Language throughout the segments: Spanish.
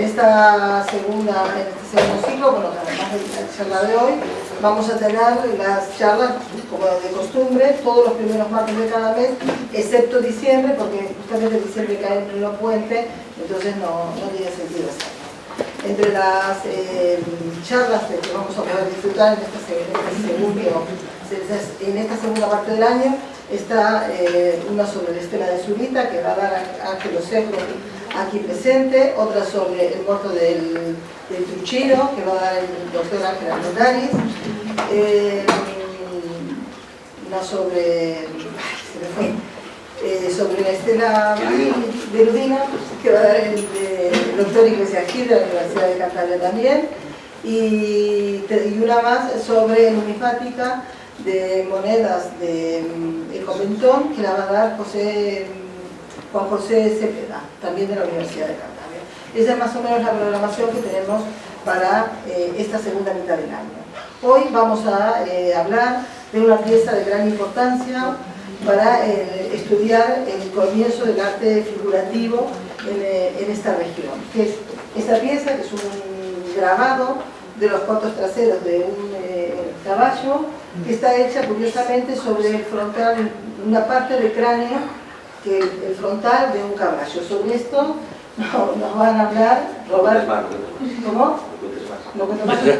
en este segundo ciclo, bueno, además de la charla de hoy, vamos a tener las charlas, como de costumbre, todos los primeros martes de cada mes, excepto diciembre, porque justamente diciembre cae en pleno puente, entonces no tiene sentido hacerlo. Entre las charlas que vamos a poder disfrutar en esta segunda parte del año, está una sobre la estela de Zurita, que va a dar Ángel Osejo aquí presente, otra sobre el muerto del Truchiro, que va a dar el doctor Ángel Armendáriz, una sobre la estela de Ludina, que va a dar el doctor Iglesias Gil de la Universidad de Cantabria también, y una más sobre numismática de monedas del Comentón, que la va a dar Juan José Cepeda, también de la Universidad de Cantabria. Esa es más o menos la programación que tenemos para esta segunda mitad del año. Hoy vamos a hablar de una pieza de gran importancia para estudiar el comienzo del arte figurativo en esta región, que es esta pieza, que es un grabado de los cotos traseros de un caballo, que está hecha curiosamente sobre el frontal, una parte del cráneo, que el frontal de un caballo. Sobre esto nos van a hablar Roberto. ¿Cómo? No cuento más. Eso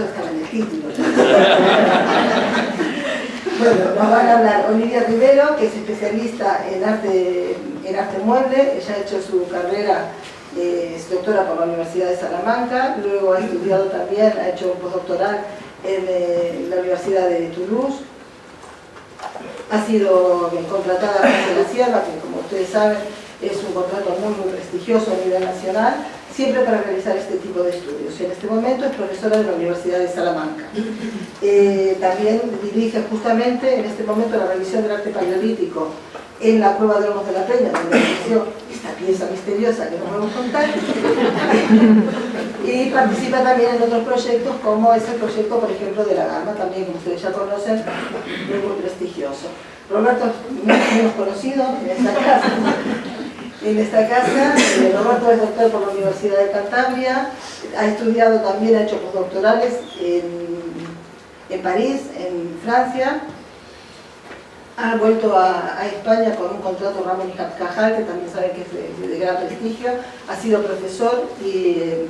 estaba en el título. Bueno, nos van a hablar Olivia Rivero, que es especialista en arte mueble. Ella ha hecho su carrera, es doctora por la Universidad de Salamanca, luego ha estudiado también, ha hecho un postdoctoral en la Universidad de Toulouse. Ha sido contratada por la Sierra, que como ustedes saben es un contrato muy prestigioso a nivel nacional, siempre para realizar este tipo de estudios. En este momento es profesora de la Universidad de Salamanca. También dirige justamente en este momento la revisión del arte paleolítico en la Cueva de Olmos de la Peña, donde inició esta pieza misteriosa que no vamos a contar. Y participa también en otros proyectos, como es el proyecto, por ejemplo, de la Gama, también, como ustedes ya conocen, muy prestigioso. Roberto es menos conocido en esta casa. Roberto es doctor por la Universidad de Cantabria, ha estudiado también, ha hecho postdoctorales en París, en Francia. Ha vuelto a España con un contrato Ramón y Cajal, que también saben que es de gran prestigio. Ha sido profesor e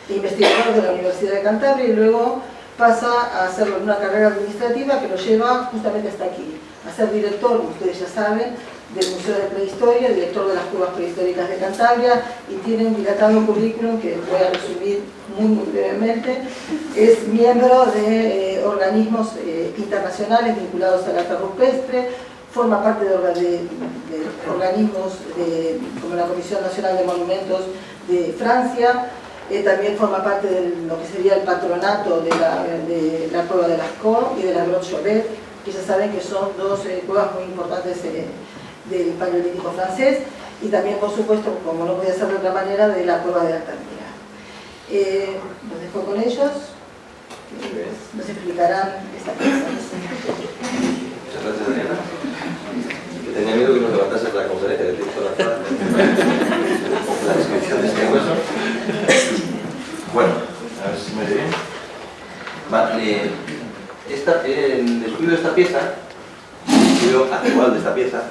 investigador de la Universidad de Cantabria, y luego pasa a hacer una carrera administrativa que lo lleva justamente hasta aquí, a ser director, como ustedes ya saben, del Museo de Prehistoria, director de las Cuevas Prehistóricas de Cantabria, y tiene un dilatado currículum que voy a resumir muy brevemente. Es miembro de organismos internacionales vinculados al arte rupestre, forma parte de organismos como la Comisión Nacional de Monumentos de Francia, también forma parte de lo que sería el patronato de la Cueva de Lascaux y de la Grotte Chauvet, que ya saben que son dos cuevas muy importantes del Paleolítico francés, y también, por supuesto, como no podía ser de otra manera, de la Cueva de Altamira. Los dejo con ellos, nos explicarán esta pieza. Muchas gracias, Adriana. Que tenía miedo que nos levantase la conferencia, que te hizo la descripción de este hueso. Bueno, a ver si me oye bien. Vale, el estudio de esta pieza, el estudio actual de esta pieza,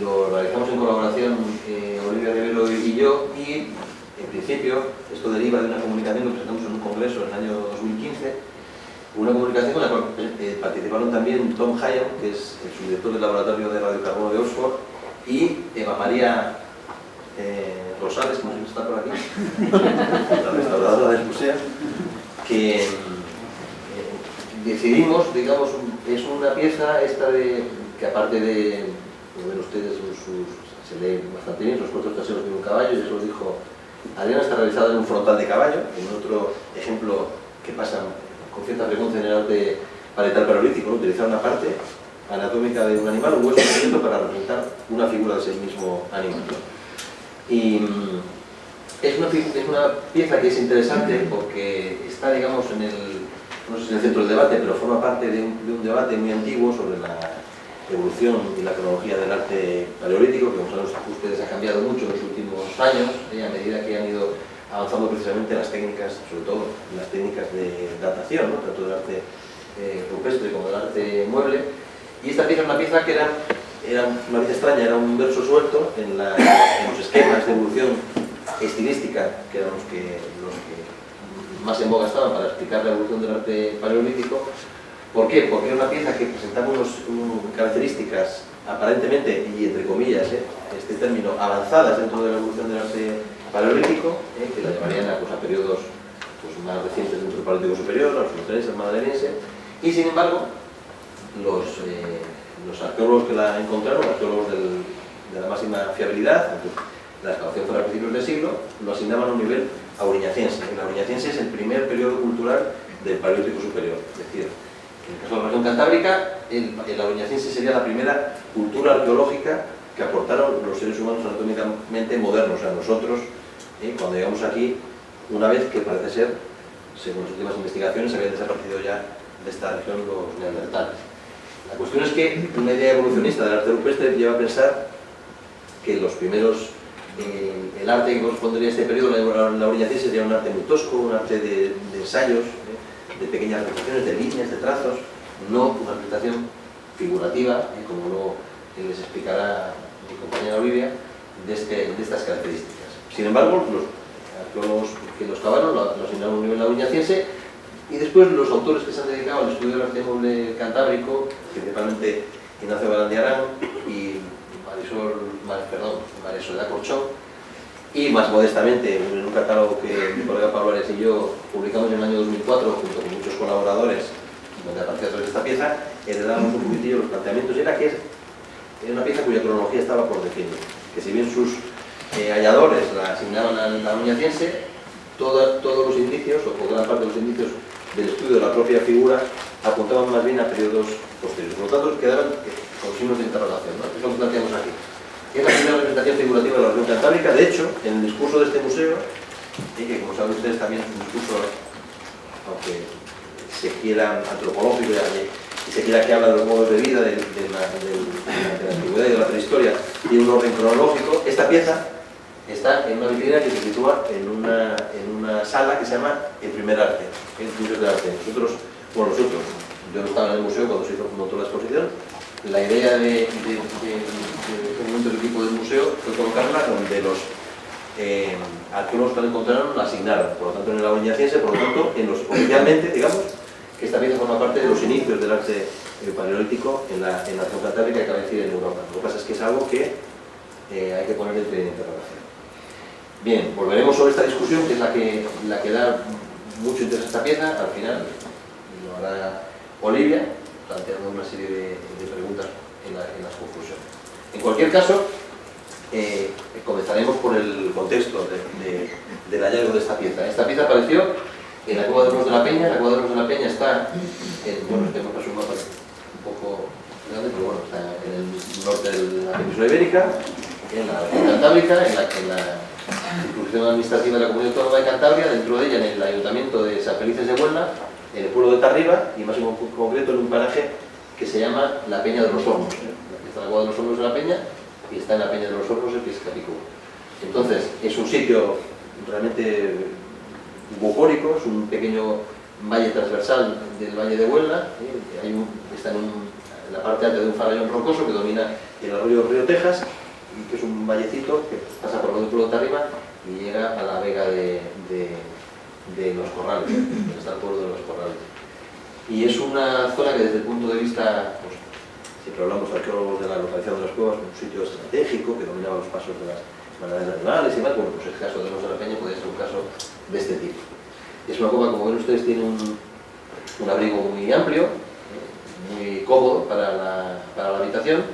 lo realizamos en colaboración Olivia Rivero y yo, y en principio esto deriva de una comunicación que presentamos en un congreso en el año 2015, una comunicación con la cual participaron también Tom Hayam, que es el subdirector del Laboratorio de Radiocarbono de Oxford, y Eva María Rosales, como siempre está por aquí, la restauradora del museo, que decidimos, digamos, es una pieza esta que aparte de, como ven ustedes, se lee bastante bien, los cotos traseros de un caballo, y eso lo dijo Adriana, está realizada en un frontal de caballo, en otro ejemplo que pasa con cierta frecuencia en el arte paletal paleolítico, ¿no? Utilizar una parte anatómica de un animal, un hueso concreto, para representar una figura de ese mismo animal, ¿no? Y es una pieza que es interesante porque está, digamos, no sé si en el centro del debate, pero forma parte de un debate muy antiguo sobre evolución y la cronología del arte paleolítico, que como saben ustedes ha cambiado mucho en los últimos años, a medida que han ido avanzando precisamente las técnicas, sobre todo las técnicas de datación, ¿no? Tanto del arte rupestre como del arte mueble. Y esta pieza es una pieza que era una pieza extraña, era un verso suelto en los esquemas de evolución estilística, que eran los que más en boga estaban para explicar la evolución del arte paleolítico. ¿Por qué? Porque era una pieza que presentaba unas características aparentemente, y entre comillas, este término, avanzadas dentro de la evolución del arte paleolítico, que la llevarían a periodos más recientes dentro del Paleolítico Superior, a los luterenses, al magdaleniense, y sin embargo, los arqueólogos que la encontraron, arqueólogos de la máxima fiabilidad, la excavación fue a principios del siglo, lo asignaban a un nivel auriñaciense. El auriñaciense es el primer periodo cultural del Paleolítico Superior, es decir, en el caso de la región cantábrica, el auriñaciense sería la primera cultura arqueológica que aportaron los seres humanos anatómicamente modernos a nosotros, cuando llegamos aquí, una vez que parece ser, según las últimas investigaciones, habían desaparecido ya de esta región los neandertales. La cuestión es que una idea evolucionista del arte rupestre lleva a pensar que los primeros, el arte que correspondería a este periodo, la auriñaciense, sería un arte muy tosco, un arte de ensayos, de pequeñas representaciones, de líneas, de trazos, no una representación figurativa, como luego les explicará mi compañera Olivia, de estas características. Sin embargo, los arqueólogos que lo excavaron lo asignaron a un nivel auriñaciense, y después los autores que se han dedicado al estudio del arte mueble cantábrico, principalmente Ignacio Barandiarán y María Soledad Corchón, y más modestamente en un catálogo que mi colega Pablo Arias y yo publicamos en el año 2004 junto con muchos colaboradores, donde aparecía a través de esta pieza, heredamos un poquitillo los planteamientos, y era que era una pieza cuya cronología estaba por definir, que si bien sus halladores la asignaban al auriñaciense, todos los indicios, o gran parte de los indicios del estudio de la propia figura, apuntaban más bien a periodos posteriores. Por lo tanto, quedaban con signos de interrogación, ¿no? Es lo que planteamos aquí. Es la primera representación figurativa de la región cantábrica. De hecho, en el discurso de este museo, y que como saben ustedes también es un discurso, aunque se quiera antropológico y se quiera que habla de los modos de vida, de la antigüedad y de la prehistoria, y de un orden cronológico, esta pieza está en una vitrina que se sitúa en una sala que se llama El Primer Arte, el Museo del Arte. Yo no estaba en el museo cuando se montó la exposición. La idea de momento del equipo del museo fue colocarla donde los arqueólogos que la encontraron la asignaron, por lo tanto en el auriñaciense, por lo tanto oficialmente, digamos, que esta pieza forma parte de los inicios del arte paleolítico en la región cantábrica, que acaba de decir en Europa. Lo que pasa es que es algo que hay que poner entre interrogación. Bien, volveremos sobre esta discusión, que es la que da mucho interés a esta pieza. Al final lo hará Olivia, planteando una serie de preguntas en las conclusiones. En cualquier caso, comenzaremos por el contexto del hallazgo de esta pieza. Esta pieza apareció en la Cueva de los de la Peña. La Cueva de los de la Peña está tengo un mapa un poco grande, pero bueno, está en el norte de la península ibérica, en la región cantábrica, en la institución administrativa de la Comunidad Autónoma de Cantabria, dentro de ella en el Ayuntamiento de San Felices de Buelna, en el pueblo de Tarriba, y más en concreto en un paraje que se llama la Peña de los Hornos. Está la Cueva de los Hornos de la Peña y está en la Peña de los Hornos, que es Capicúa. Entonces, es un sitio realmente bucólico, es un pequeño valle transversal del Valle de Buelna, está en la parte alta de un farallón rocoso que domina el arroyo Río Tejas, que es un vallecito que pasa por el pueblo de Tarriba y llega a la vega de Los Corrales, donde está el pueblo de Los Corrales. Y es una zona que desde el punto de vista, pues, siempre hablamos arqueólogos de la localización de las cuevas, un sitio estratégico que dominaba los pasos de las manadas naturales y demás. Bueno, pues el caso de Los de la Peña puede ser un caso de este tipo. Es una cueva, como ven ustedes, tiene un abrigo muy amplio, muy cómodo para la habitación.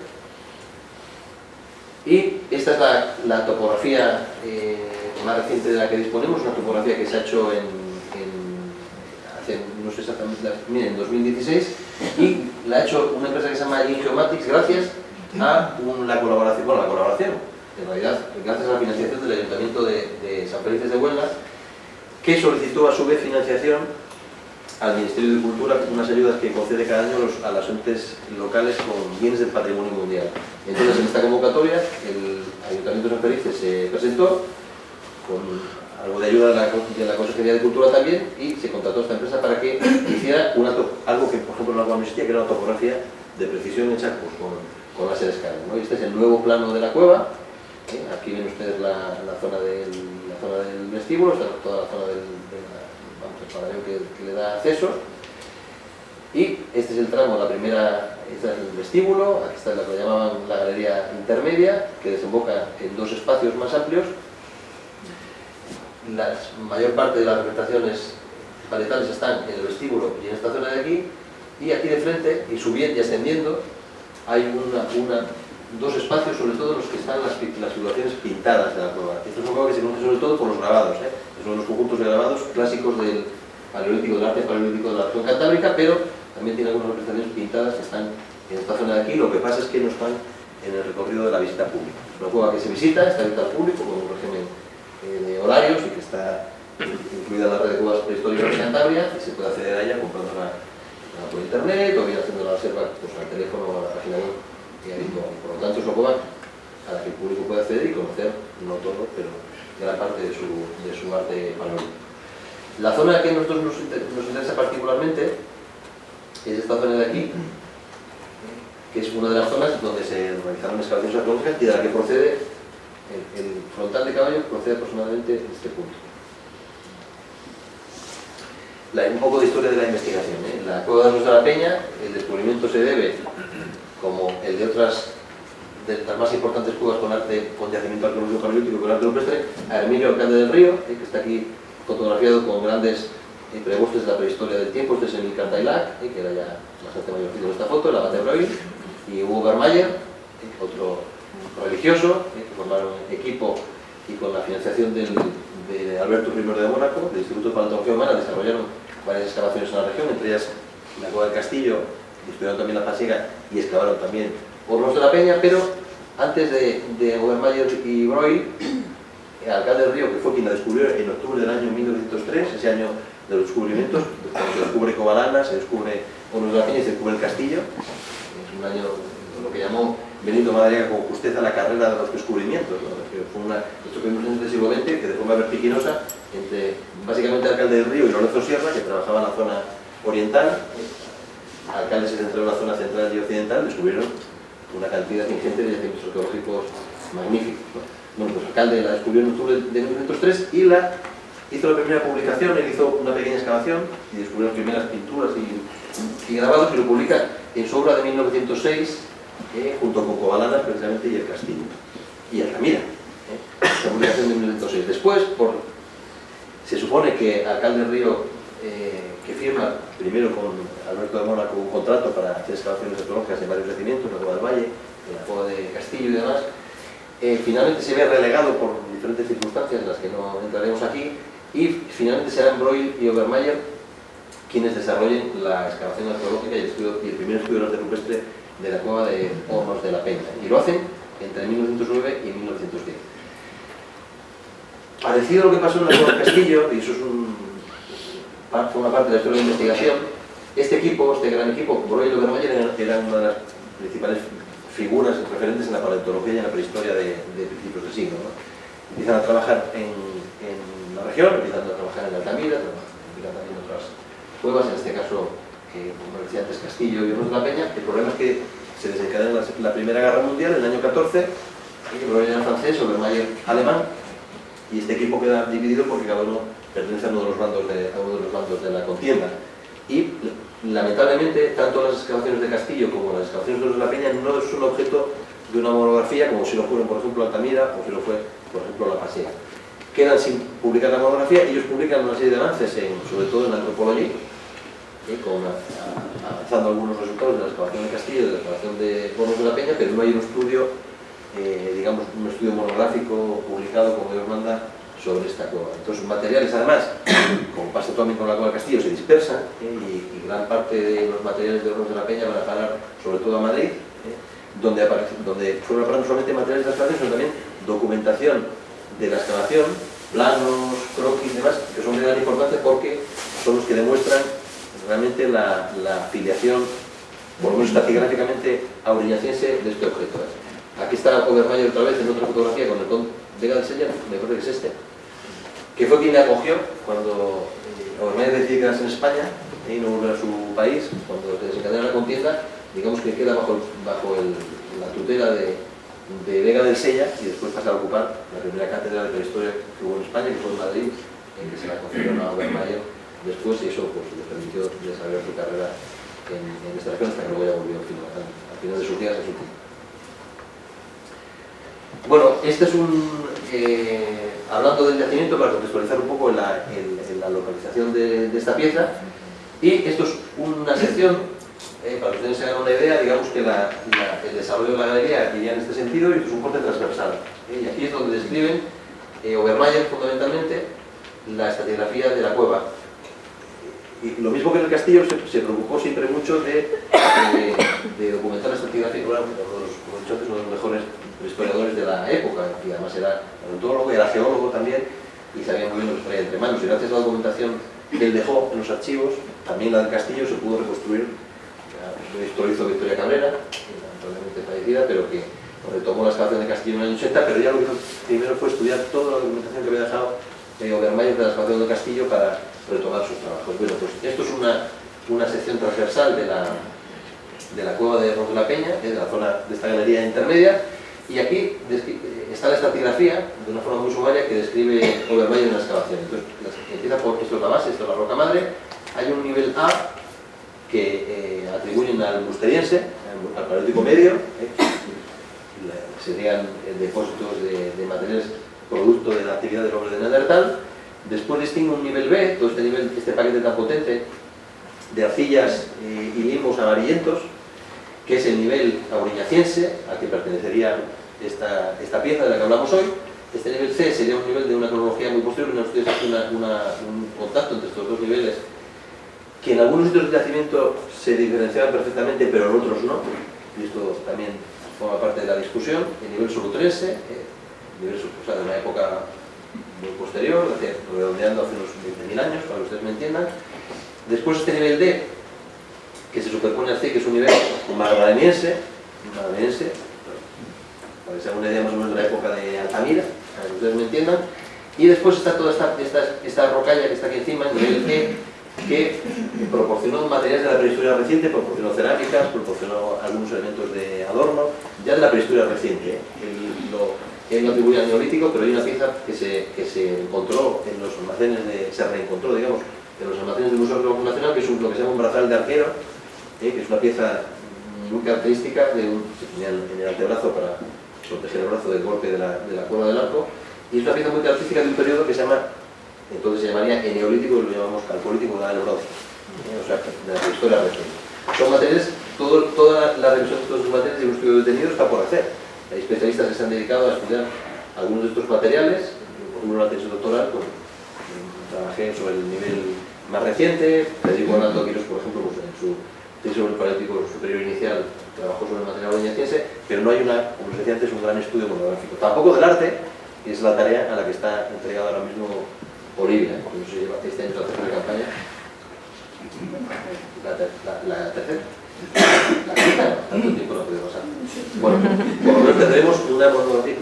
Y esta es la topografía más reciente de la que disponemos, una topografía que se ha hecho no sé exactamente, en 2016, y la ha hecho una empresa que se llama Geomatics gracias a la colaboración, en realidad, gracias a la financiación del Ayuntamiento de San Felices de Buelna, que solicitó a su vez financiación al Ministerio de Cultura unas ayudas que concede cada año a las entes locales con bienes del patrimonio mundial. Entonces, en esta convocatoria, el Ayuntamiento de San Felice se presentó con algo de ayuda de la Consejería de Cultura también, y se contrató a esta empresa para que hiciera algo que, por ejemplo, en la cueva no existía, que era una topografía de precisión hecha pues, con láser escáner, ¿no? Y este es el nuevo plano de la cueva. Aquí ven ustedes la zona del vestíbulo, está toda la zona del paladeo que le da acceso. Y este es el tramo, este es el vestíbulo, aquí está lo que llamaban la galería intermedia, que desemboca en dos espacios más amplios. La mayor parte de las representaciones parietales están en el vestíbulo y en esta zona de aquí, y aquí de frente, y subiendo y ascendiendo, hay dos espacios, sobre todo los que están las figuraciones pintadas de la cueva. Esto es un cueva que se conoce sobre todo por los grabados, son los conjuntos de grabados clásicos del paleolítico, del arte paleolítico de la región cantábrica, pero también tiene algunas representaciones pintadas que están en esta zona de aquí. Lo que pasa es que no están en el recorrido de la visita pública. Es una cueva que se visita, está abierta al público con un régimen de horarios y que está incluida en la red de cuevas prehistóricas de Cantabria, y se puede acceder a ella comprándola por internet o bien haciendo la reserva pues, al teléfono o a la página web y habitual. Por lo tanto, es una cueva a la que el público puede acceder y conocer, no todo, pero gran parte de su arte paleolítico. La zona que a nosotros nos interesa particularmente es esta zona de aquí, que es una de las zonas donde se realizaron excavaciones arqueológicas y de la que procede el frontal de caballo, procede aproximadamente de este punto. Un poco de historia de la investigación. La cueva de la Peña, el descubrimiento se debe, como el de otras de las más importantes cuevas con yacimiento arqueológico paleolítico con arte rupestre, a Herminio Alcalde del Río, que está aquí fotografiado con grandes prebostes de la prehistoria del tiempo. Este es el Cartailac, que era ya bastante mayorcito en esta foto, el abad de Breuil, y Hugo Vermayer, otro religioso, que formaron equipo y con la financiación de Alberto I de Mónaco, del Instituto de Paleontología Humana, desarrollaron varias excavaciones en la región, entre ellas la cueva del Castillo, estudiaron también la Pasiega y excavaron también hornos de la Peña. Pero antes de Obermayer y Breuil, el alcalde del Río, que fue quien la descubrió en octubre del año 1903, ese año de los descubrimientos, cuando se descubre Cobalana, se descubre hornos de la Peña y se descubre el Castillo. Es un año, lo que llamó Benito Madariaga con justeza, la carrera de los descubrimientos, ¿no? Que fue esto que vimos en el siglo XX, que de forma vertiginosa, entre básicamente el alcalde del Río y Lorenzo Sierra, que trabajaba en la zona oriental, alcaldes se centraron en la zona central y occidental, descubrieron una cantidad ingente de yacimientos arqueológicos magníficos, ¿no? Bueno, pues el alcalde la descubrió en octubre de 1903 y hizo la primera publicación. Él hizo una pequeña excavación y descubrió las primeras pinturas y grabados, y lo publica en su obra de 1906, junto con Cobalana precisamente y el Castillo y Altamira, la publicación de 1906. Después, se supone que alcalde del Río, que firma primero con Alberto de Mónaco un contrato para hacer excavaciones arqueológicas en varios yacimientos, en la cueva del Valle, en la cueva de Castillo y demás, finalmente se ve relegado por diferentes circunstancias en las que no entraremos aquí, y finalmente serán Breuil y Obermayer quienes desarrollen la excavación arqueológica y el primer estudio del arte rupestre de la cueva de Hornos de la Peña, y lo hacen entre 1909 y 1910. Parecido a lo que pasó en la cueva del Castillo, y eso fue una parte de la historia de investigación, este gran equipo, Breuil y Obermayer, eran una de las principales figuras referentes en la paleontología y en la prehistoria de principios del siglo, ¿no? Empiezan a trabajar en la región, empiezan a trabajar en Altamira, empiezan también en otras cuevas, en este caso, como decía antes, Castillo y Hornos de la Peña. El problema es que se desencadena la Primera Guerra Mundial en el año 14, Breuil era francés, Obermayer alemán, y este equipo queda dividido porque cada uno pertenece a uno de los bandos de la contienda. Y lamentablemente, tanto las excavaciones de Castillo como las excavaciones de Hornos de la Peña no son objeto de una monografía, como si lo fueron, por ejemplo, Altamira, o si lo fue, por ejemplo, la Pasiega. Quedan sin publicar la monografía. Ellos publican una serie de avances, sobre todo en la antropología, avanzando algunos resultados de la excavación de Castillo y de la excavación de Hornos de la Peña, pero no hay un estudio, digamos, un estudio monográfico publicado como Dios manda sobre esta cueva. Entonces, materiales, además, como pasa también con la cueva del Castillo, se dispersan, y gran parte de los materiales de Hornos de la Peña van a parar sobre todo a Madrid, donde fueron parando solamente materiales de la excavación, sino también documentación de la excavación, planos, croquis y demás, que son de gran importancia porque son los que demuestran realmente la filiación, por lo menos estratigráficamente, auriñaciense de este objeto. Aquí está Obermayr otra vez en otra fotografía con el conde Vega del Sella, me parece que es este, que fue quien le acogió cuando Obermayr decide quedarse en España y no volver a su país. Cuando se desencadena la contienda, digamos que queda bajo la tutela de Vega del Sella y después pasa a ocupar la primera cátedra de prehistoria que hubo en España, que fue en Madrid, en que se la concedieron a Obermayr después, y eso pues, le permitió desarrollar su carrera en esta región hasta que luego ya volvió al final de sus días a su tiempo. Bueno, este es hablando del yacimiento, para contextualizar un poco la localización de esta pieza, y esto es una sección, para que ustedes se hagan una idea, digamos que el desarrollo de la galería iría en este sentido, y esto es un corte transversal. Y aquí es donde describen Obermayr fundamentalmente la estratigrafía de la cueva. Y lo mismo que en el castillo, se preocupó siempre mucho de documentar la estratigrafía. Bueno, como he dicho antes, uno de los mejores historiadores de la época, y además era paleontólogo y era geólogo también, y sabía muy bien lo que traía entre manos. Y gracias a la documentación que él dejó en los archivos, también la del castillo se pudo reconstruir. Esto lo hizo Victoria Cabrera, lamentablemente fallecida, pero que retomó la excavación de Castillo en el año 80, pero ya lo que hizo primero fue estudiar toda la documentación que había dejado Obermayr de la excavación de Castillo para retomar sus trabajos. Bueno, pues esto es una sección transversal de la cueva de Ros de la Peña, de la zona de esta galería intermedia, y aquí está la estratigrafía, de una forma muy sumaria, que describe Obermayr en la excavación. Entonces, empieza por, esto es la base, esto es la roca madre, hay un nivel A que atribuyen al musteriense, al paleolítico medio, serían depósitos de materiales producto de la actividad del hombre de Neandertal. Después distingue un nivel B, todo este paquete tan potente de arcillas y limos amarillentos, que es el nivel auriñaciense, al que pertenecería esta pieza de la que hablamos hoy. Este nivel C sería un nivel de una cronología muy posterior, y ustedes hacen un contacto entre estos dos niveles, que en algunos sitios del yacimiento se diferenciaban perfectamente, pero en otros no, y esto también forma parte de la discusión. El nivel solutrense, de una época muy posterior, redondeando hace unos 20.000 años, para que ustedes me entiendan. Después este nivel D, que se superpone al C, que es un nivel magdaleniense, para que se hagan una idea más o menos de la época de Altamira, para que ustedes me entiendan. Y después está toda esta rocalla que está aquí encima, el nivel E, que proporcionó materiales de la prehistoria reciente, proporcionó cerámicas, proporcionó algunos elementos de adorno, ya de la prehistoria reciente. Él lo atribuye al neolítico, pero hay una pieza que se encontró en los almacenes, se reencontró, digamos, en los almacenes del Museo Arqueológico Nacional, que es lo que se llama un brazal de arquero, que es una pieza muy característica, que se ponía en el antebrazo para proteger el brazo del golpe de la cuerda del arco, y es una pieza muy característica de un periodo que se llama, entonces se llamaría eneolítico, y lo llamamos calcolítico de la Bronce, o sea, de la prehistoria reciente. Son materiales, toda la revisión de estos materiales y un estudio detenido está por hacer. Hay especialistas que se han dedicado a estudiar algunos de estos materiales. Por ejemplo, en la tesis doctoral, pues, trabajé sobre el nivel más reciente. Federico Arnaldo Quirós, por ejemplo, pues, en su tesis sobre el Paleolítico superior inicial trabajó sobre el material auriñaciense, pero no hay como les decía antes, un gran estudio monográfico. Tampoco del arte, que es la tarea a la que está entregada ahora mismo Olivia, que no se lleva este año la tercera campaña. La tercera. La quinta, tanto tiempo no puede pasar. Bueno, por lo menos tendremos una monografía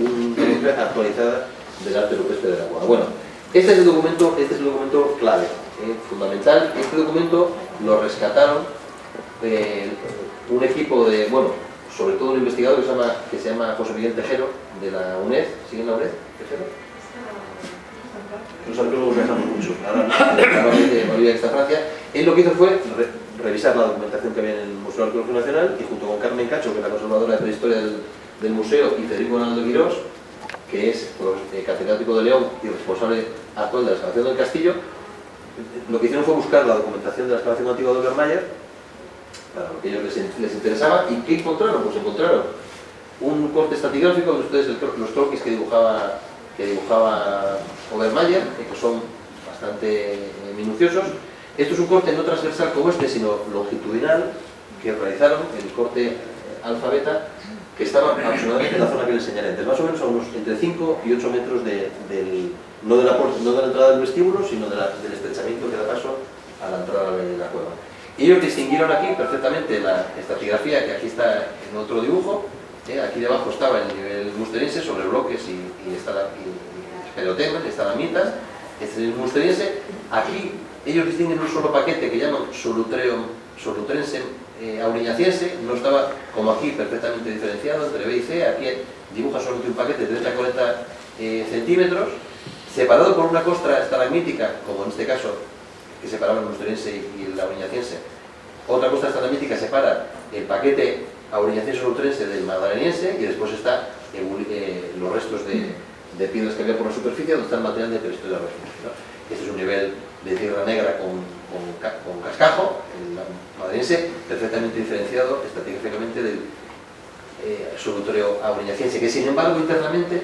actualizada del arte rupestre de la cueva. Bueno, este es el documento clave, fundamental. Este documento lo rescataron un equipo de, sobre todo un investigador que se llama José Miguel Tejero, de la UNED. ¿Siguen la UNED? ¿Tejero? Los arqueólogos viajamos mucho. Ahora de Bolivia, que está en Francia. Él lo que hizo fue revisar la documentación que había en el Museo Arqueológico Nacional, y junto con Carmen Cacho, que es la conservadora de prehistoria del museo, y Federico Arnaldo Quirós, que es catedrático de León y responsable actual de la excavación del castillo, lo que hicieron fue buscar la documentación de la excavación antigua de Obermayr, para lo que a ellos les interesaba. ¿Y qué encontraron? Pues encontraron un corte estratigráfico de ustedes, los croquis que dibujaba Obermayr, que son bastante minuciosos. Esto es un corte no transversal como este, sino longitudinal, que realizaron, el corte alfa-beta, que estaba aproximadamente en la zona que les señalé antes, más o menos a unos entre 5 y 8 metros no de la entrada del vestíbulo, sino del estrechamiento que da paso a la entrada de la cueva. Ellos distinguieron aquí perfectamente la estratigrafía, que aquí está en otro dibujo. Aquí debajo estaba el nivel musteriense sobre bloques y estalagmitas. Este es el musteriense. Aquí ellos distinguen un solo paquete que llaman solutrense auriñaciense. No estaba como aquí perfectamente diferenciado entre B y C. Aquí dibuja solamente un paquete de 30 a 40 centímetros, separado por una costra estalagmítica, como en este caso que separaba el musteriense y el auriñaciense. Otra costra estalagmítica separa el paquete auriñaciense-solutrense del magdaleniense, y después está los restos de piedras que había por la superficie, donde está el material de prehistoria reciente, ¿no? Este es un nivel de tierra negra con cascajo, el magdaleniense, perfectamente diferenciado estratigráficamente del solutorio auriñaciense, que sin embargo internamente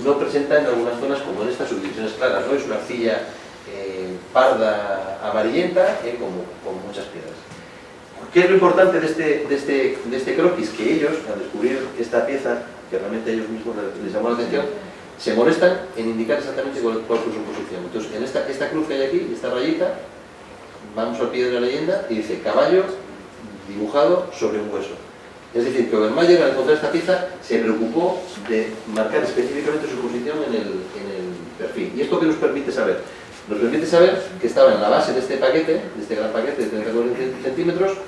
no presenta en algunas zonas, como en estas, subdivisiones claras, ¿no? Es una arcilla parda amarillenta, con muchas piedras. ¿Qué es lo importante de este croquis? Que ellos, al descubrir esta pieza, que realmente a ellos mismos les llamó la atención, se molestan en indicar exactamente cuál es su posición. Entonces, en esta cruz que hay aquí, esta rayita, vamos al pie de la leyenda y dice caballo dibujado sobre un hueso. Es decir, que Obermayr, al encontrar esta pieza, se preocupó de marcar específicamente su posición en el perfil. ¿Y esto qué nos permite saber? Nos permite saber que estaba en la base de este paquete, de este gran paquete de 30 centímetros,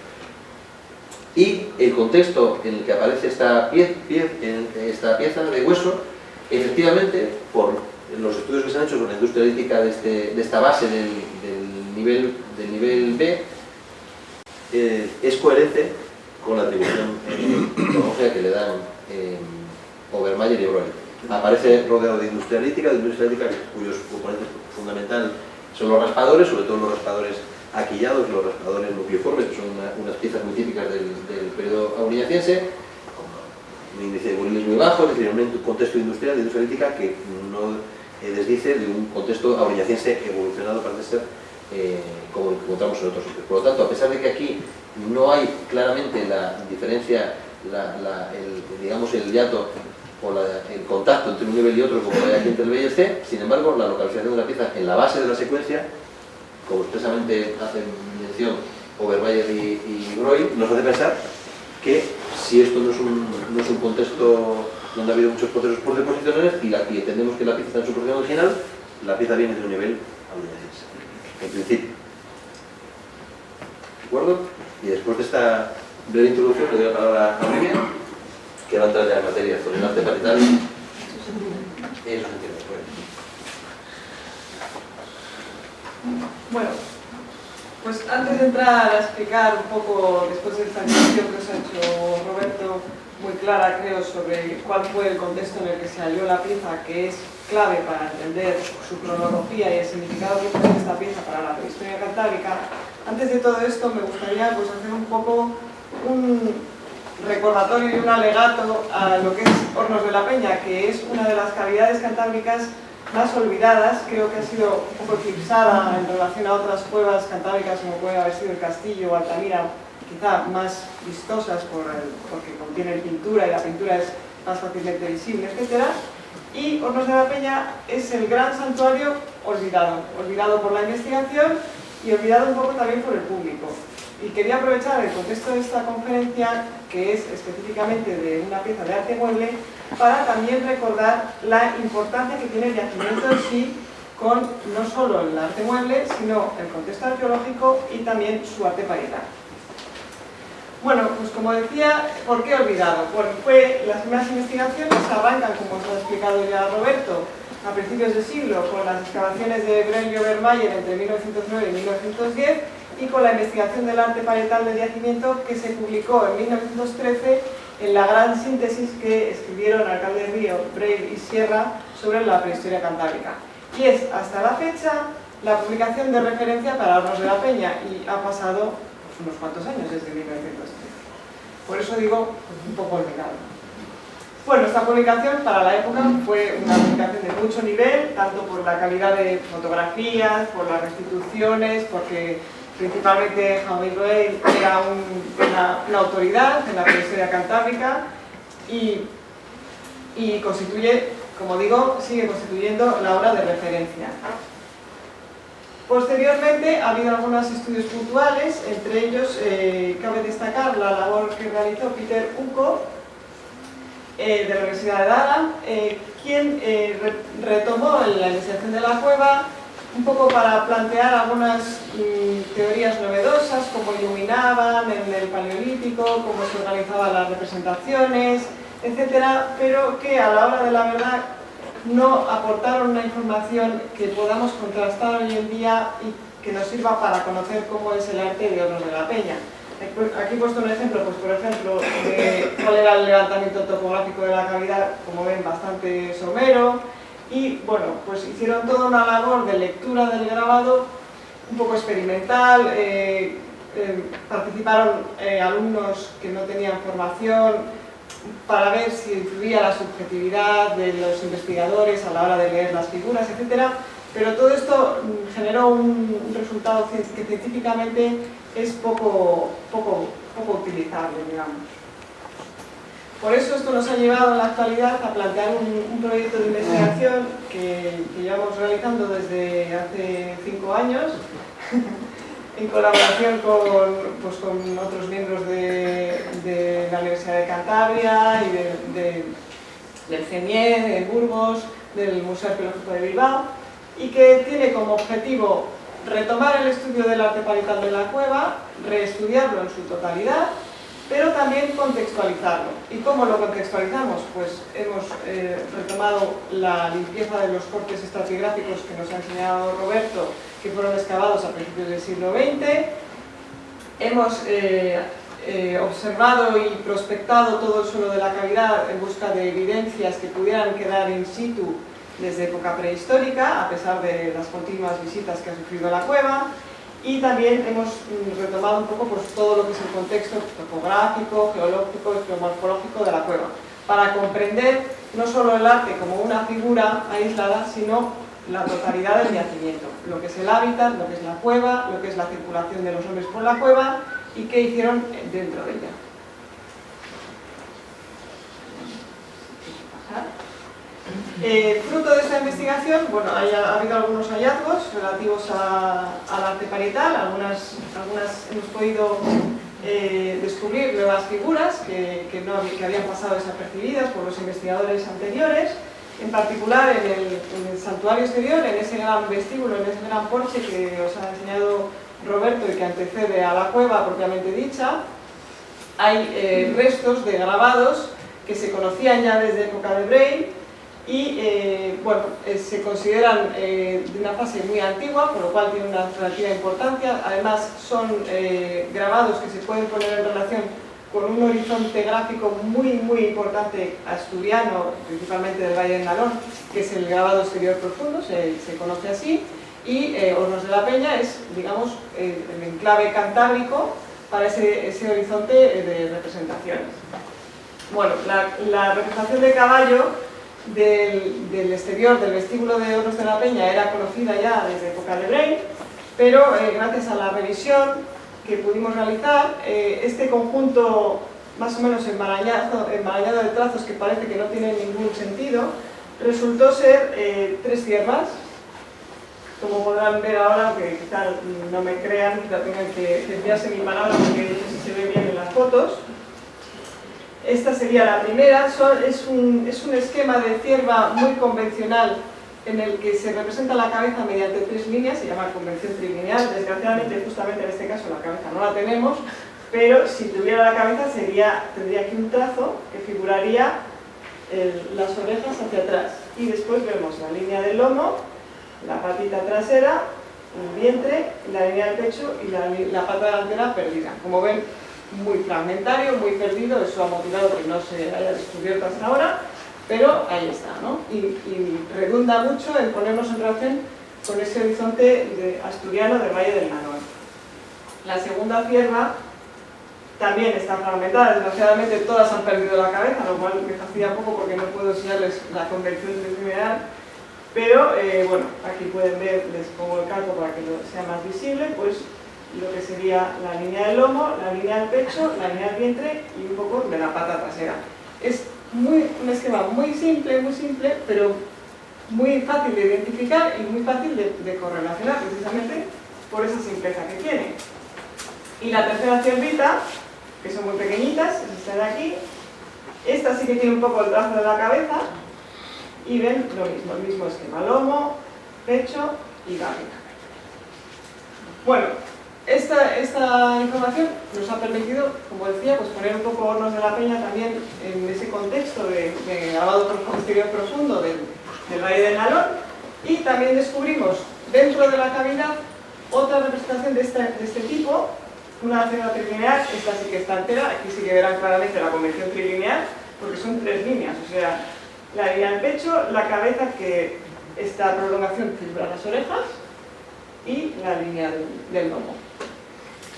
y el contexto en el que aparece esta pieza de hueso, efectivamente, por los estudios que se han hecho con la industria lítica de esta base del nivel B, es coherente con la atribución tecnológica que le dan Obermayr y Breuil. Aparece rodeado de industria lítica cuyos componentes fundamentales son los raspadores, sobre todo los raspadores aquillados, los raspadores nucleoformes, que son unas piezas muy típicas del periodo auriñaciense, con un índice de buriles muy bajo, es decir, un contexto industrial de industria lítica que no desdice de un contexto auriñaciense evolucionado, parece ser, como encontramos en otros sitios. Por lo tanto, a pesar de que aquí no hay claramente la diferencia, digamos el hiato o el contacto entre un nivel y otro, como hay aquí entre el B y el C, sin embargo, la localización de la pieza en la base de la secuencia, como expresamente hacen mención Obermayr y Breuil, nos hace pensar que si esto no es un contexto donde ha habido muchos procesos posicionales y entendemos que la pieza está en su posición original, la pieza viene de un nivel auriñaciense, en principio. ¿De acuerdo? Y después de esta breve introducción le doy la palabra a Olivia, que va a entrar ya en materia sobre el arte parietal. Eso se entiende. Bueno, pues antes de entrar a explicar un poco, después de esta introducción que os ha hecho Roberto, muy clara creo, sobre cuál fue el contexto en el que se halló la pieza, que es clave para entender su cronología y el significado que tiene esta pieza para la prehistoria cantábrica, antes de todo esto me gustaría pues, hacer un poco un recordatorio y un alegato a lo que es Hornos de la Peña, que es una de las cavidades cantábricas más olvidadas, creo que ha sido un poco eclipsada en relación a otras cuevas cantábricas como puede haber sido el Castillo o Altamira, quizá más vistosas porque contienen pintura y la pintura es más fácilmente visible, etc. Y Hornos de la Peña es el gran santuario olvidado por la investigación y olvidado un poco también por el público. Y quería aprovechar el contexto de esta conferencia, que es específicamente de una pieza de arte mueble, para también recordar la importancia que tiene el yacimiento en sí, con no solo el arte mueble, sino el contexto arqueológico y también su arte parietal. Bueno, pues como decía, ¿por qué olvidado? Bueno, las primeras investigaciones arrancan, como os ha explicado ya Roberto, a principios de siglo, con las excavaciones de Breuil y Obermayr entre 1909 y 1910, y con la investigación del arte parietal del yacimiento que se publicó en 1913 en la gran síntesis que escribieron Alcalde Río, Breuil y Sierra sobre la prehistoria cantábrica. Y es hasta la fecha la publicación de referencia para Hornos de la Peña, y ha pasado pues, unos cuantos años desde 1913. Por eso digo, pues, un poco olvidado. Bueno, esta publicación para la época fue una publicación de mucho nivel, tanto por la calidad de fotografías, por las restituciones, porque principalmente Jaume Breuil era una autoridad en la prehistoria cantábrica y constituye, como digo, sigue constituyendo la obra de referencia. Posteriormente ha habido algunos estudios puntuales, entre ellos cabe destacar la labor que realizó Peter Uko de la Universidad de Durham, quien retomó la investigación de la cueva un poco para plantear algunas teorías novedosas, cómo iluminaban en el Paleolítico, cómo se organizaban las representaciones, etcétera, pero que a la hora de la verdad no aportaron una información que podamos contrastar hoy en día y que nos sirva para conocer cómo es el arte de Hornos de la Peña. Aquí he puesto un ejemplo, pues por ejemplo, de cuál era el levantamiento topográfico de la cavidad, como ven, bastante somero, y bueno, pues hicieron toda una labor de lectura del grabado, un poco experimental, participaron alumnos que no tenían formación, para ver si influía la subjetividad de los investigadores a la hora de leer las figuras, etc. Pero todo esto generó un resultado que científicamente es poco utilizable, digamos. Por eso esto nos ha llevado en la actualidad a plantear un proyecto de investigación que llevamos realizando desde hace 5 años, en colaboración con otros miembros de la Universidad de Cantabria y del CENIE, de Burgos, del Museo Arqueológico de Bilbao, y que tiene como objetivo retomar el estudio del arte parietal de la cueva, reestudiarlo en su totalidad, pero también contextualizarlo. ¿Y cómo lo contextualizamos? Pues hemos retomado la limpieza de los cortes estratigráficos que nos ha enseñado Roberto, que fueron excavados a principios del siglo XX. Hemos observado y prospectado todo el suelo de la cavidad en busca de evidencias que pudieran quedar in situ desde época prehistórica, a pesar de las continuas visitas que ha sufrido la cueva. Y también hemos retomado un poco pues, todo lo que es el contexto topográfico, geológico y geomorfológico de la cueva, para comprender no solo el arte como una figura aislada, sino la totalidad del yacimiento, lo que es el hábitat, lo que es la cueva, lo que es la circulación de los hombres por la cueva y qué hicieron dentro de ella. Fruto de esta investigación, bueno, ha habido algunos hallazgos relativos al arte parietal, algunas hemos podido descubrir nuevas figuras que habían pasado desapercibidas por los investigadores anteriores, en particular en el santuario exterior, en ese gran vestíbulo, en ese gran porche que os ha enseñado Roberto y que antecede a la cueva propiamente dicha. Hay restos de grabados que se conocían ya desde época de Bray y bueno, se consideran de una fase muy antigua, por lo cual tienen una relativa importancia. Además son grabados que se pueden poner en relación con un horizonte gráfico muy importante asturiano, principalmente del Valle del Nalón, que es el grabado exterior profundo, se conoce así, y Hornos de la Peña es, digamos, el enclave cantábrico para ese horizonte de representaciones. Bueno, la representación de caballo del exterior del vestíbulo de Hornos de la Peña era conocida ya desde época de Bray, pero gracias a la revisión que pudimos realizar, este conjunto más o menos enmarañado de trazos que parece que no tienen ningún sentido, resultó ser 3 ciervas. Como podrán ver ahora, que quizá no me crean, quizá tengan que enviarse mi palabra porque no sé si se ve bien en las fotos. Esta sería la primera, es un esquema de cierva muy convencional en el que se representa la cabeza mediante 3 líneas, se llama convención trilineal. Desgraciadamente, justamente en este caso, la cabeza no la tenemos, pero si tuviera la cabeza tendría aquí un trazo que figuraría las orejas hacia atrás. Y después vemos la línea del lomo, la patita trasera, el vientre, la línea del pecho y la pata delantera perdida. Como ven, muy fragmentario, muy perdido, eso ha motivado que no se haya descubierto hasta ahora, pero ahí está, ¿no? Y redunda mucho en ponernos en relación con ese horizonte asturiano del Valle del Nalón. La segunda cierva también está fragmentada, desgraciadamente todas han perdido la cabeza, lo cual me fastidia un poco porque no puedo enseñarles la convención tridimensional, pero bueno, aquí pueden ver, les pongo el calco para que sea más visible, pues lo que sería la línea del lomo, la línea del pecho, la línea del vientre y un poco de la pata trasera. Es un esquema muy simple, pero muy fácil de identificar y muy fácil de correlacionar, precisamente por esa simpleza que tiene. Y la tercera ciervita, que son muy pequeñitas, es esta de aquí. Esta sí que tiene un poco el trazo de la cabeza y ven lo mismo, el mismo esquema: lomo, pecho y garra. Bueno, esta información nos ha permitido, como decía, pues poner un poco Hornos de la Peña también en ese contexto de grabado posterior profundo del Valle del Nalón, y también descubrimos dentro de la cavidad otra representación de este tipo, una célula trilineal. Esta sí que está entera, aquí sí que verán claramente la convención trilineal, porque son 3 líneas, o sea, la línea del pecho, la cabeza, que esta prolongación fibra las orejas, y la línea del lomo.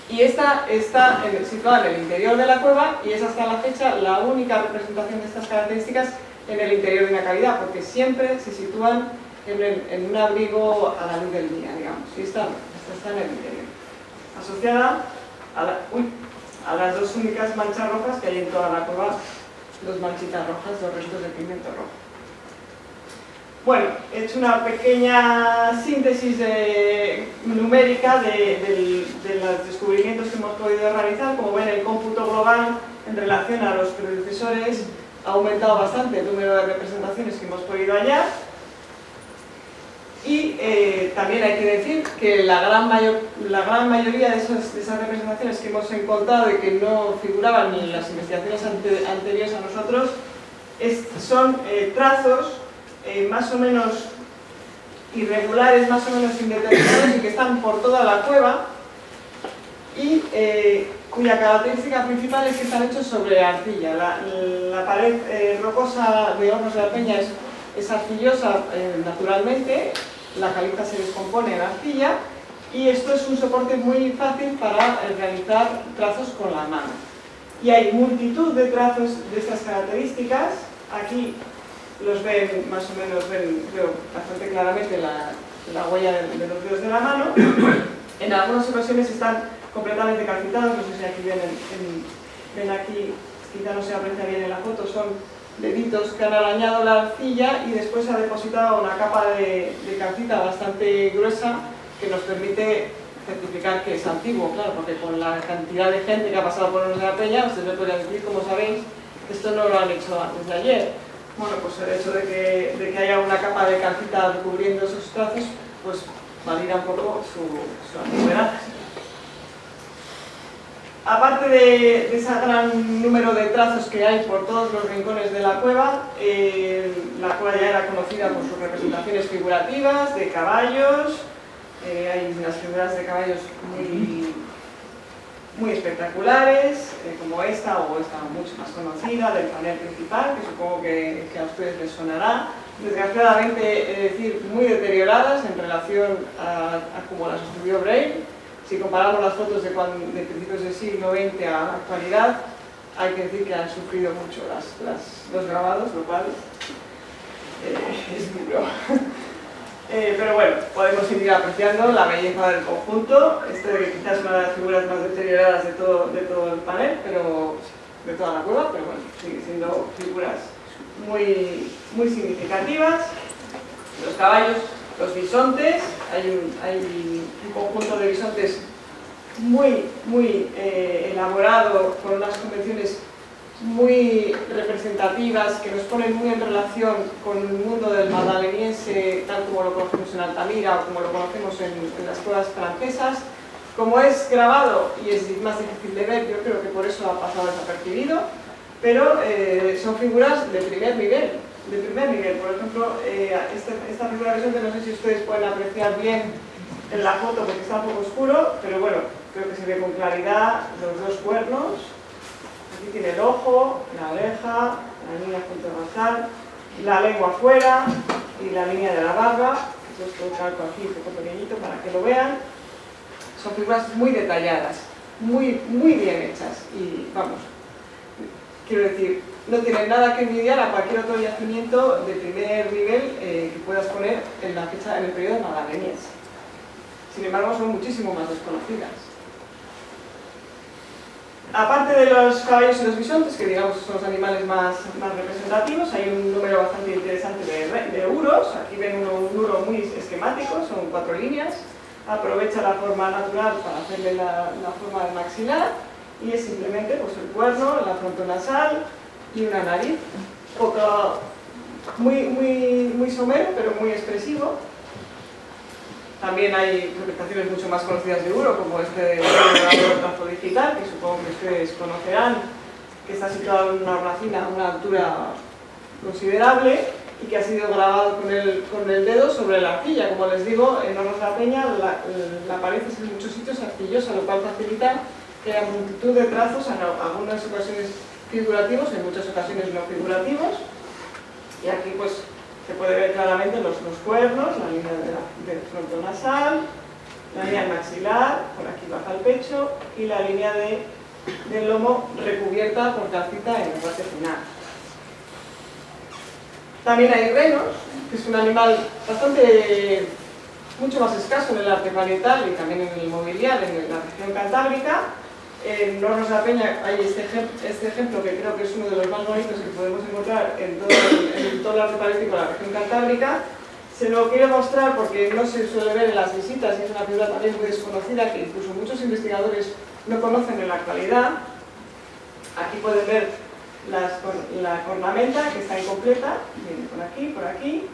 Y esta está situada en el interior de la cueva, y es hasta la fecha la única representación de estas características en el interior de una cavidad, porque siempre se sitúan en un abrigo a la luz del día, digamos, y esta está en el interior, asociada a las 2 únicas manchas rojas que hay en toda la cueva, 2 manchitas rojas, 2 restos de pigmento rojo. Bueno, he hecho una pequeña síntesis numérica de los descubrimientos que hemos podido realizar. Como ven, el cómputo global en relación a los predecesores ha aumentado bastante el número de representaciones que hemos podido hallar. Y también hay que decir que la gran mayoría de esas representaciones que hemos encontrado y que no figuraban en las investigaciones anteriores a nosotros son trazos más o menos irregulares, más o menos indeterminados, y que están por toda la cueva, y cuya característica principal es que están hechos sobre arcilla. La pared rocosa de Hornos de la Peña es arcillosa naturalmente, la caliza se descompone en arcilla, y esto es un soporte muy fácil para realizar trazos con la mano. Y hay multitud de trazos de estas características. Aquí los ven, más o menos, veo bastante claramente la huella de los dedos de la mano. En algunas ocasiones están completamente calcitados, no sé si aquí ven aquí, quizá no se aprecia bien en la foto, son deditos que han arañado la arcilla y después se ha depositado una capa de calcita bastante gruesa que nos permite certificar que es antiguo, claro, porque con la cantidad de gente que ha pasado por Hornos de la Peña, ustedes me podrían decir, como sabéis, esto no lo han hecho antes de ayer. Bueno, pues el hecho de que haya una capa de calcita cubriendo esos trazos, pues valida un poco su antigüedad. Aparte de ese gran número de trazos que hay por todos los rincones de la cueva ya era conocida por sus representaciones figurativas de caballos. Hay unas figuras de caballos muy espectaculares, como esta o esta mucho más conocida, del panel principal, que supongo que a ustedes les sonará. Desgraciadamente, es decir, muy deterioradas en relación a como las estudió Braille. Si comparamos las fotos de principios del siglo XX a la actualidad, hay que decir que han sufrido mucho los grabados, lo cual es duro. Pero bueno, podemos seguir apreciando la belleza del conjunto. Quizás es una de las figuras más deterioradas de todo el panel, pero de toda la cueva, pero bueno, sigue siendo figuras muy significativas. Los caballos, los bisontes, hay un conjunto de bisontes muy elaborado, con unas convenciones muy representativas que nos ponen muy en relación con el mundo del magdaleniense tal como lo conocemos en Altamira o como lo conocemos en las cuevas francesas. Como es grabado y es más difícil de ver, yo creo que por eso ha pasado desapercibido, pero son figuras de primer nivel. Por ejemplo, esta figura de bisonte, no sé si ustedes pueden apreciar bien en la foto porque está un poco oscuro, pero bueno, creo que se ve con claridad los 2 cuernos. Aquí tiene el ojo, la oreja, la línea junto al dorsal, la lengua afuera y la línea de la barba. Esto lo calco aquí un poco pequeñito para que lo vean. Son figuras muy detalladas, muy bien hechas y vamos, quiero decir, no tienen nada que envidiar a cualquier otro yacimiento de primer nivel que puedas poner en el periodo magdaleniense. Sin embargo, son muchísimo más desconocidas. aparte de los caballos y los bisontes, que digamos son los animales más representativos, hay un número bastante interesante de uros. Aquí ven un uro muy esquemático, son 4 líneas. Aprovecha la forma natural para hacerle la forma del maxilar, y es simplemente pues, el cuerno, la frontonasal y una nariz. Muy somero, pero muy expresivo. También hay representaciones mucho más conocidas de uro, como este de trazo digital, que supongo que ustedes conocerán, que está situado en una hornacina a una altura considerable y que ha sido grabado con el dedo sobre la arcilla. Como les digo, en Hornos de la Peña la pared es en muchos sitios arcillosa, lo cual facilita que haya multitud de trazos, en algunas ocasiones figurativos, en muchas ocasiones no figurativos. Y aquí pues se puede ver claramente los cuernos, la línea del frontonasal, la línea del maxilar, por aquí baja el pecho, y la línea del lomo recubierta por calcita en la parte final. También hay renos, que es un animal mucho más escaso en el arte parietal y también en el mobiliario en la región cantábrica. En Hornos de la Peña hay este ejemplo, que creo que es uno de los más bonitos que podemos encontrar en todo el arte paleolítico de la región cantábrica. Se lo quiero mostrar porque no se suele ver en las visitas y es una figura también muy desconocida que incluso muchos investigadores no conocen en la actualidad. Aquí pueden ver la cornamenta, que está incompleta, viene por aquí.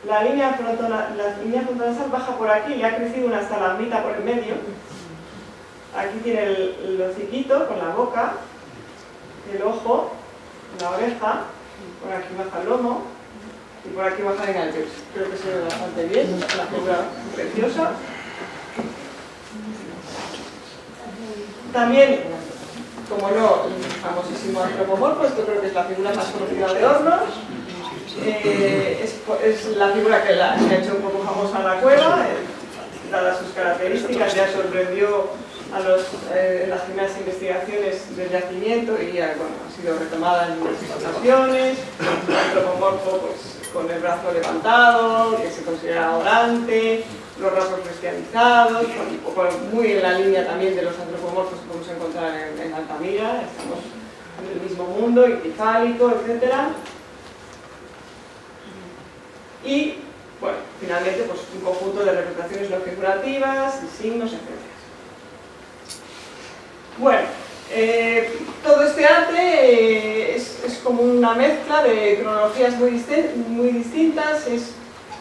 La línea frontonasal baja por aquí, le ha crecido una estalagmita por el medio. Aquí tiene el hociquito con la boca, el ojo, la oreja, por aquí baja el lomo y por aquí baja el pecho. Creo que se ve bastante bien, una figura preciosa. También, como no, el famosísimo antropomorfo, esto creo que es la figura más conocida de Hornos. Es la figura que ha hecho un poco famosa la cueva, dadas sus características, ya sorprendió en las primeras investigaciones del yacimiento y ha sido retomada en muchas ocasiones. El antropomorfo pues, con el brazo levantado, que se considera orante, los rasgos cristianizados, un poco muy en la línea también de los antropomorfos que podemos encontrar en Altamira. Estamos en el mismo mundo, ictifálico, etc. Y, bueno, finalmente, pues, un conjunto de representaciones no figurativas, signos, etc. Bueno, todo este arte es como una mezcla de cronologías muy distintas, es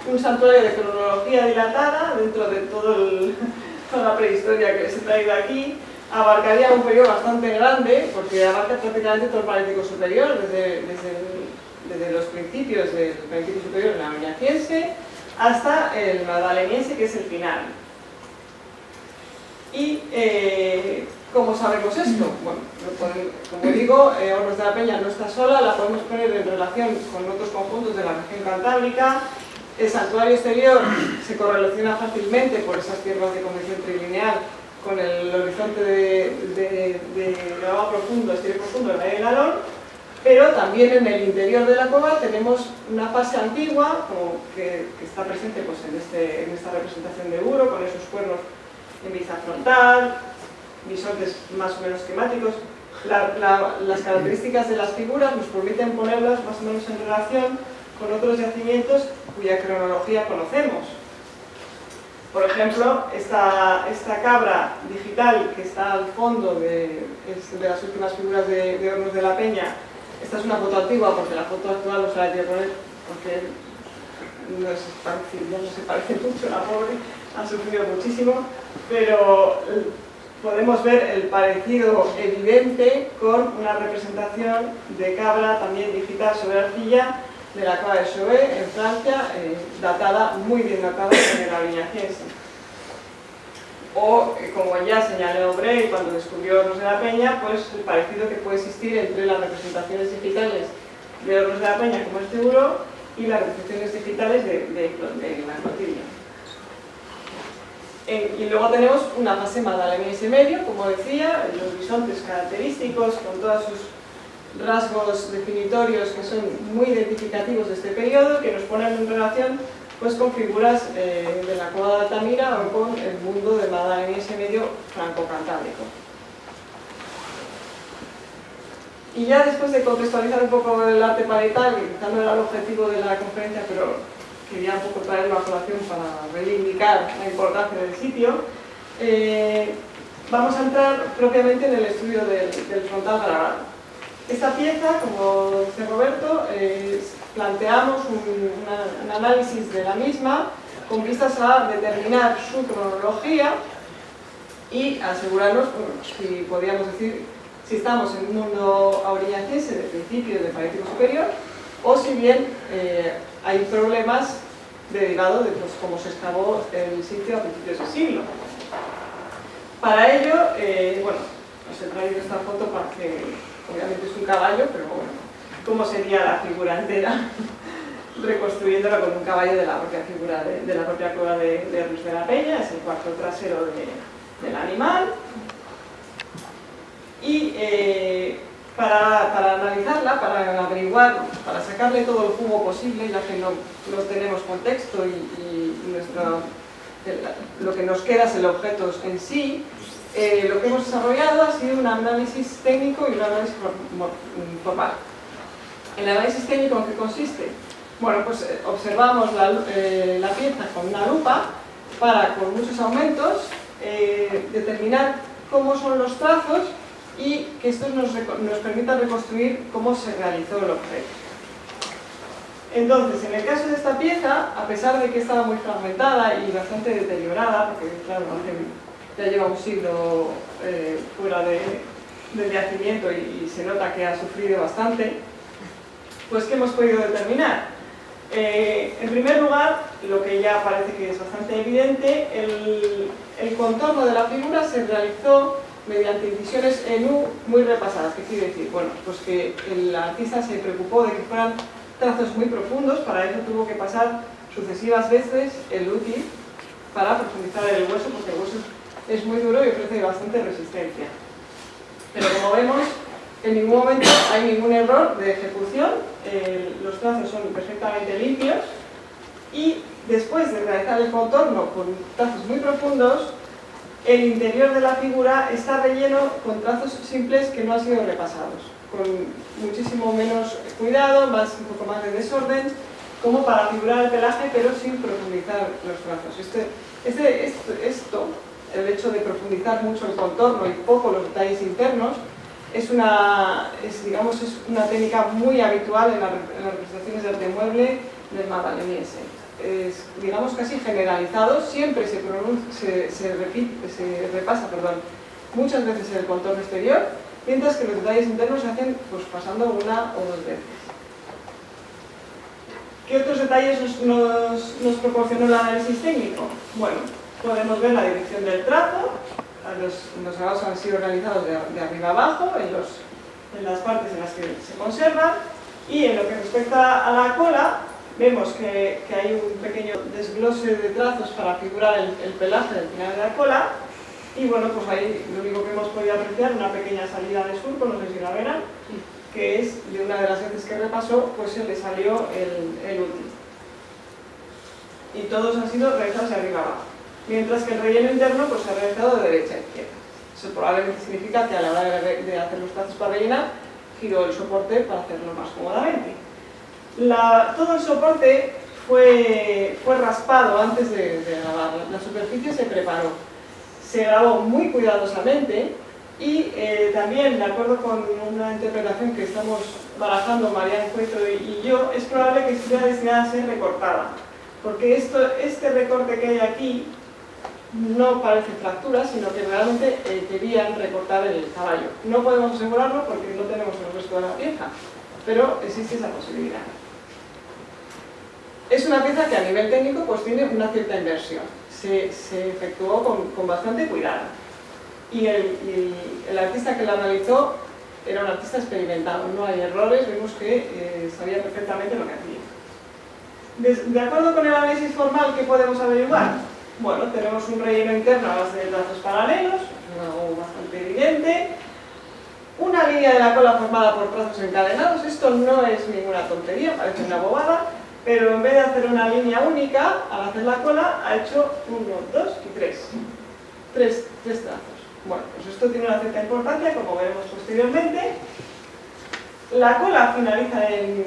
un santuario de cronología dilatada dentro de toda la prehistoria que les he traído aquí. Abarcaría un periodo bastante grande, porque abarca prácticamente todo el Paleolítico superior, desde los principios del Paleolítico superior en la Aviñaciense hasta el Magdaleniense, que es el final. Y ¿cómo sabemos esto? Bueno, como digo, Hornos de la Peña no está sola, la podemos poner en relación con otros conjuntos de la región cantábrica. El santuario exterior se correlaciona fácilmente por esas tierras de condición trilineal con el horizonte de agua profundo, estilo profundo del Valle del Alón, pero también en el interior de la cueva tenemos una fase antigua que está presente pues, en esta representación de Uro, con esos cuernos en vista frontal, bisontes más o menos esquemáticos. Las características de las figuras nos permiten ponerlas más o menos en relación con otros yacimientos cuya cronología conocemos. Por ejemplo, esta cabra digital que está al fondo de las últimas figuras de Hornos de la Peña. Esta es una foto antigua, porque la foto actual no se la quiero poner porque ya no se parece mucho, la pobre ha sufrido muchísimo, pero podemos ver el parecido evidente con una representación de cabra también digital sobre arcilla de la cueva de Chauvet en Francia, muy bien datada en el Aviñaciense. O, como ya señaló Bray cuando descubrió Hornos de la Peña, pues el parecido que puede existir entre las representaciones digitales de Hornos de la Peña, como este Uro, y las representaciones digitales de la Clotilde. Y luego tenemos una fase magdaleniense medio, como decía, los bisontes característicos con todos sus rasgos definitorios que son muy identificativos de este periodo, que nos ponen en relación pues, con figuras de la cueva de Altamira o con el mundo del magdaleniense medio franco-cantábrico. Y ya después de contextualizar un poco el arte parietal, que quizá no era el objetivo de la conferencia, pero quería un poco traerlo a colación para reivindicar la importancia del sitio, vamos a entrar propiamente en el estudio del frontal grabado. Esta pieza, como dice Roberto, planteamos un análisis de la misma con vistas a determinar su cronología y asegurarnos, si podríamos decir, si estamos en un mundo aurillacense de principio del Paleolítico Superior o si bien hay problemas derivados de cómo se excavó el sitio a principios del siglo. Para ello, bueno, os he traído esta foto para que, obviamente es un caballo, pero bueno, cómo sería la figura entera, reconstruyéndola con un caballo de la propia figura de la propia cueva de Ruiz de la Peña, es el cuarto trasero del animal. Y para analizarla, para averiguar, para sacarle todo el jugo posible, ya que no tenemos contexto y lo que nos queda es el objeto en sí, lo que hemos desarrollado ha sido un análisis técnico y un análisis formal. ¿El análisis técnico en qué consiste? Bueno, pues observamos la pieza con una lupa para, con muchos aumentos, determinar cómo son los trazos y que esto nos permita reconstruir cómo se realizó el objeto. Entonces, en el caso de esta pieza, a pesar de que estaba muy fragmentada y bastante deteriorada, porque claro, ya lleva un siglo fuera del yacimiento y se nota que ha sufrido bastante, pues ¿qué hemos podido determinar? En primer lugar, lo que ya parece que es bastante evidente, el contorno de la figura se realizó mediante incisiones en U muy repasadas. ¿Qué quiere decir? Bueno, pues que el artista se preocupó de que fueran trazos muy profundos, para eso tuvo que pasar sucesivas veces el útil para profundizar el hueso, porque el hueso es muy duro y ofrece bastante resistencia. Pero como vemos, en ningún momento hay ningún error de ejecución, los trazos son perfectamente limpios y después de realizar el contorno con trazos muy profundos, el interior de la figura está relleno con trazos simples que no han sido repasados, con muchísimo menos cuidado, un poco más de desorden, como para figurar el pelaje, pero sin profundizar los trazos. Esto, el hecho de profundizar mucho el contorno y poco los detalles internos, es una técnica muy habitual en las representaciones de arte mueble del magdaleniense. Es, digamos, casi generalizado, siempre se repasa muchas veces el contorno exterior, mientras que los detalles internos se hacen pues, pasando una o dos veces. ¿Qué otros detalles nos proporcionó el análisis técnico? Bueno, podemos ver la dirección del trazo, los grabados han sido realizados de arriba a abajo, en las partes en las que se conservan, y en lo que respecta a la cola, vemos que hay un pequeño desglose de trazos para figurar el pelaje del final de la cola, y bueno, pues ahí lo único que hemos podido apreciar, una pequeña salida de surco, no sé si la verán, que es de una de las veces que repasó, pues se le salió el útil. Y todos han sido realizados de arriba abajo. Mientras que el relleno interno pues, se ha realizado de derecha a izquierda. Eso probablemente significa que a la hora de hacer los trazos para rellenar, giró el soporte para hacerlo más cómodamente. Todo el soporte fue raspado antes de grabar. La superficie se preparó. Se grabó muy cuidadosamente y también, de acuerdo con una interpretación que estamos barajando Mariano Cueto y yo, es probable que estuviera destinada a ser recortada. Porque este recorte que hay aquí no parece fractura, sino que realmente querían recortar el caballo. No podemos asegurarlo porque no tenemos el resto de la pieza, pero existe esa posibilidad. Es una pieza que a nivel técnico pues, tiene una cierta inversión. Se efectuó con bastante cuidado. Y el artista que la analizó era un artista experimentado, no hay errores, vemos que sabía perfectamente lo que hacía. De acuerdo con el análisis formal, ¿qué podemos averiguar? Bueno, tenemos un relleno interno a base de trazos paralelos, algo bastante evidente. Una línea de la cola formada por trazos encadenados, esto no es ninguna tontería, parece una bobada, pero en vez de hacer una línea única, al hacer la cola ha hecho 1, 2 y 3. Tres trazos. Bueno, pues esto tiene una cierta importancia, como veremos posteriormente. La cola finaliza en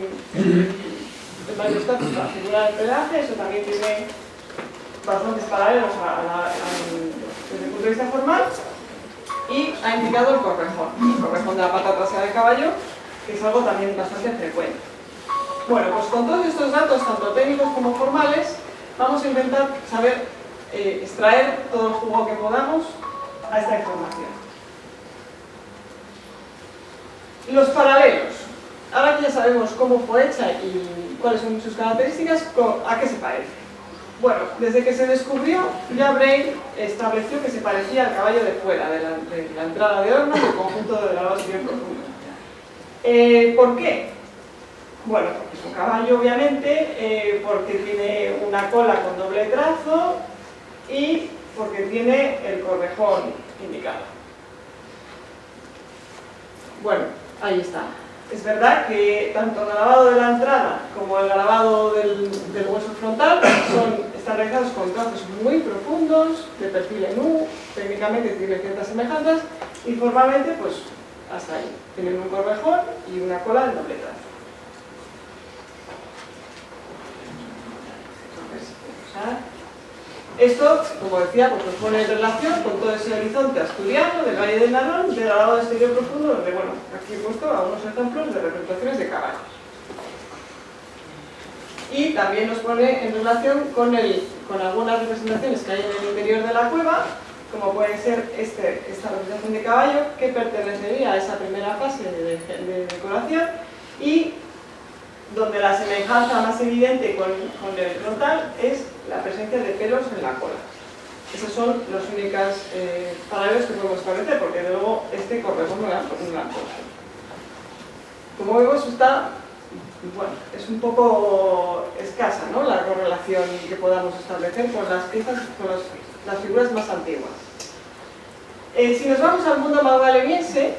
mayoritatis, la figura del pelaje, eso también tiene bastantes paralelos desde el punto de vista formal, y ha indicado el correjón de la pata trasera del caballo, que es algo también bastante frecuente. Bueno, pues con todos estos datos, tanto técnicos como formales, vamos a intentar extraer todo el jugo que podamos a esta información. Los paralelos. Ahora que ya sabemos cómo fue hecha y cuáles son sus características, ¿a qué se parece? Bueno, desde que se descubrió, ya Bray estableció que se parecía al caballo de fuera, de la entrada de horno del conjunto de grabado exterior profundo. ¿Por qué? Bueno, porque es un caballo, obviamente, porque tiene una cola con doble trazo y porque tiene el corvejón indicado. Bueno, ahí está. Es verdad que tanto el grabado de la entrada como el grabado del hueso frontal están realizados con trazos muy profundos, de perfil en U, técnicamente tienen ciertas semejanzas y formalmente, pues, hasta ahí. Tienen un corvejón y una cola de doble trazo. Esto, como decía, pues nos pone en relación con todo ese horizonte asturiano del Valle del Narón, del grabado exterior profundo, donde, bueno, aquí he puesto algunos ejemplos de representaciones de caballos. Y también nos pone en relación con algunas representaciones que hay en el interior de la cueva, como puede ser esta representación de caballo, que pertenecería a esa primera fase de decoración y donde la semejanza más evidente con el frontal es la presencia de pelos en la cola. Esos son los únicos paralelos que podemos establecer, porque de luego este correjón no la puesto. Como vemos, es un poco escasa, ¿no?, la correlación que podamos establecer con las piezas, con las figuras más antiguas. Si nos vamos al mundo magdaleniense,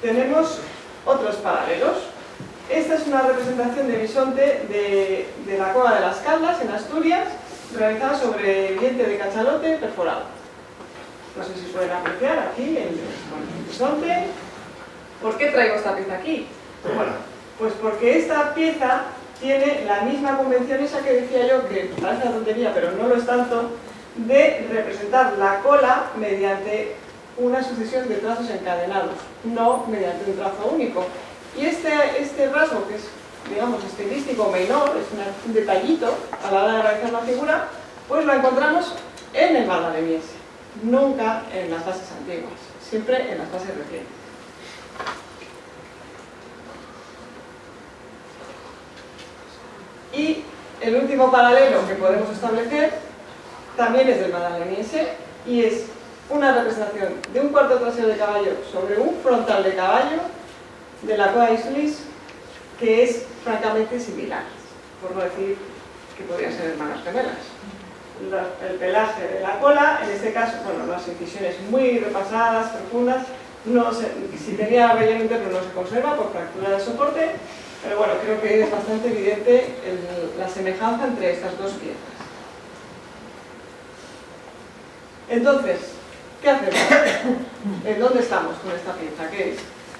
tenemos otros paralelos. Esta es una representación de bisonte de la Cueva de las Caldas, en Asturias, realizada sobre diente de cachalote perforado. No sé si pueden apreciar aquí el bisonte. ¿Por qué traigo esta pieza aquí? Bueno, pues porque esta pieza tiene la misma convención, esa que decía yo, que parece una tontería, pero no lo es tanto, de representar la cola mediante una sucesión de trazos encadenados, no mediante un trazo único. Y este rasgo, que es, digamos, estilístico menor, es un detallito a la hora de realizar la figura, pues lo encontramos en el magdaleniense, nunca en las fases antiguas, siempre en las fases recientes. Y el último paralelo que podemos establecer también es del magdaleniense y es una representación de un cuarto trasero de caballo sobre un frontal de caballo de la Cueva de Islis, que es francamente similar, por no decir que podrían ser hermanas gemelas. El pelaje de la cola, en este caso, bueno, las incisiones muy repasadas, profundas, si tenía relleno interno no se conserva por fractura del soporte, pero bueno, creo que es bastante evidente la semejanza entre estas dos piezas. Entonces, ¿qué hacemos? ¿En dónde estamos con esta pieza? ¿Qué es?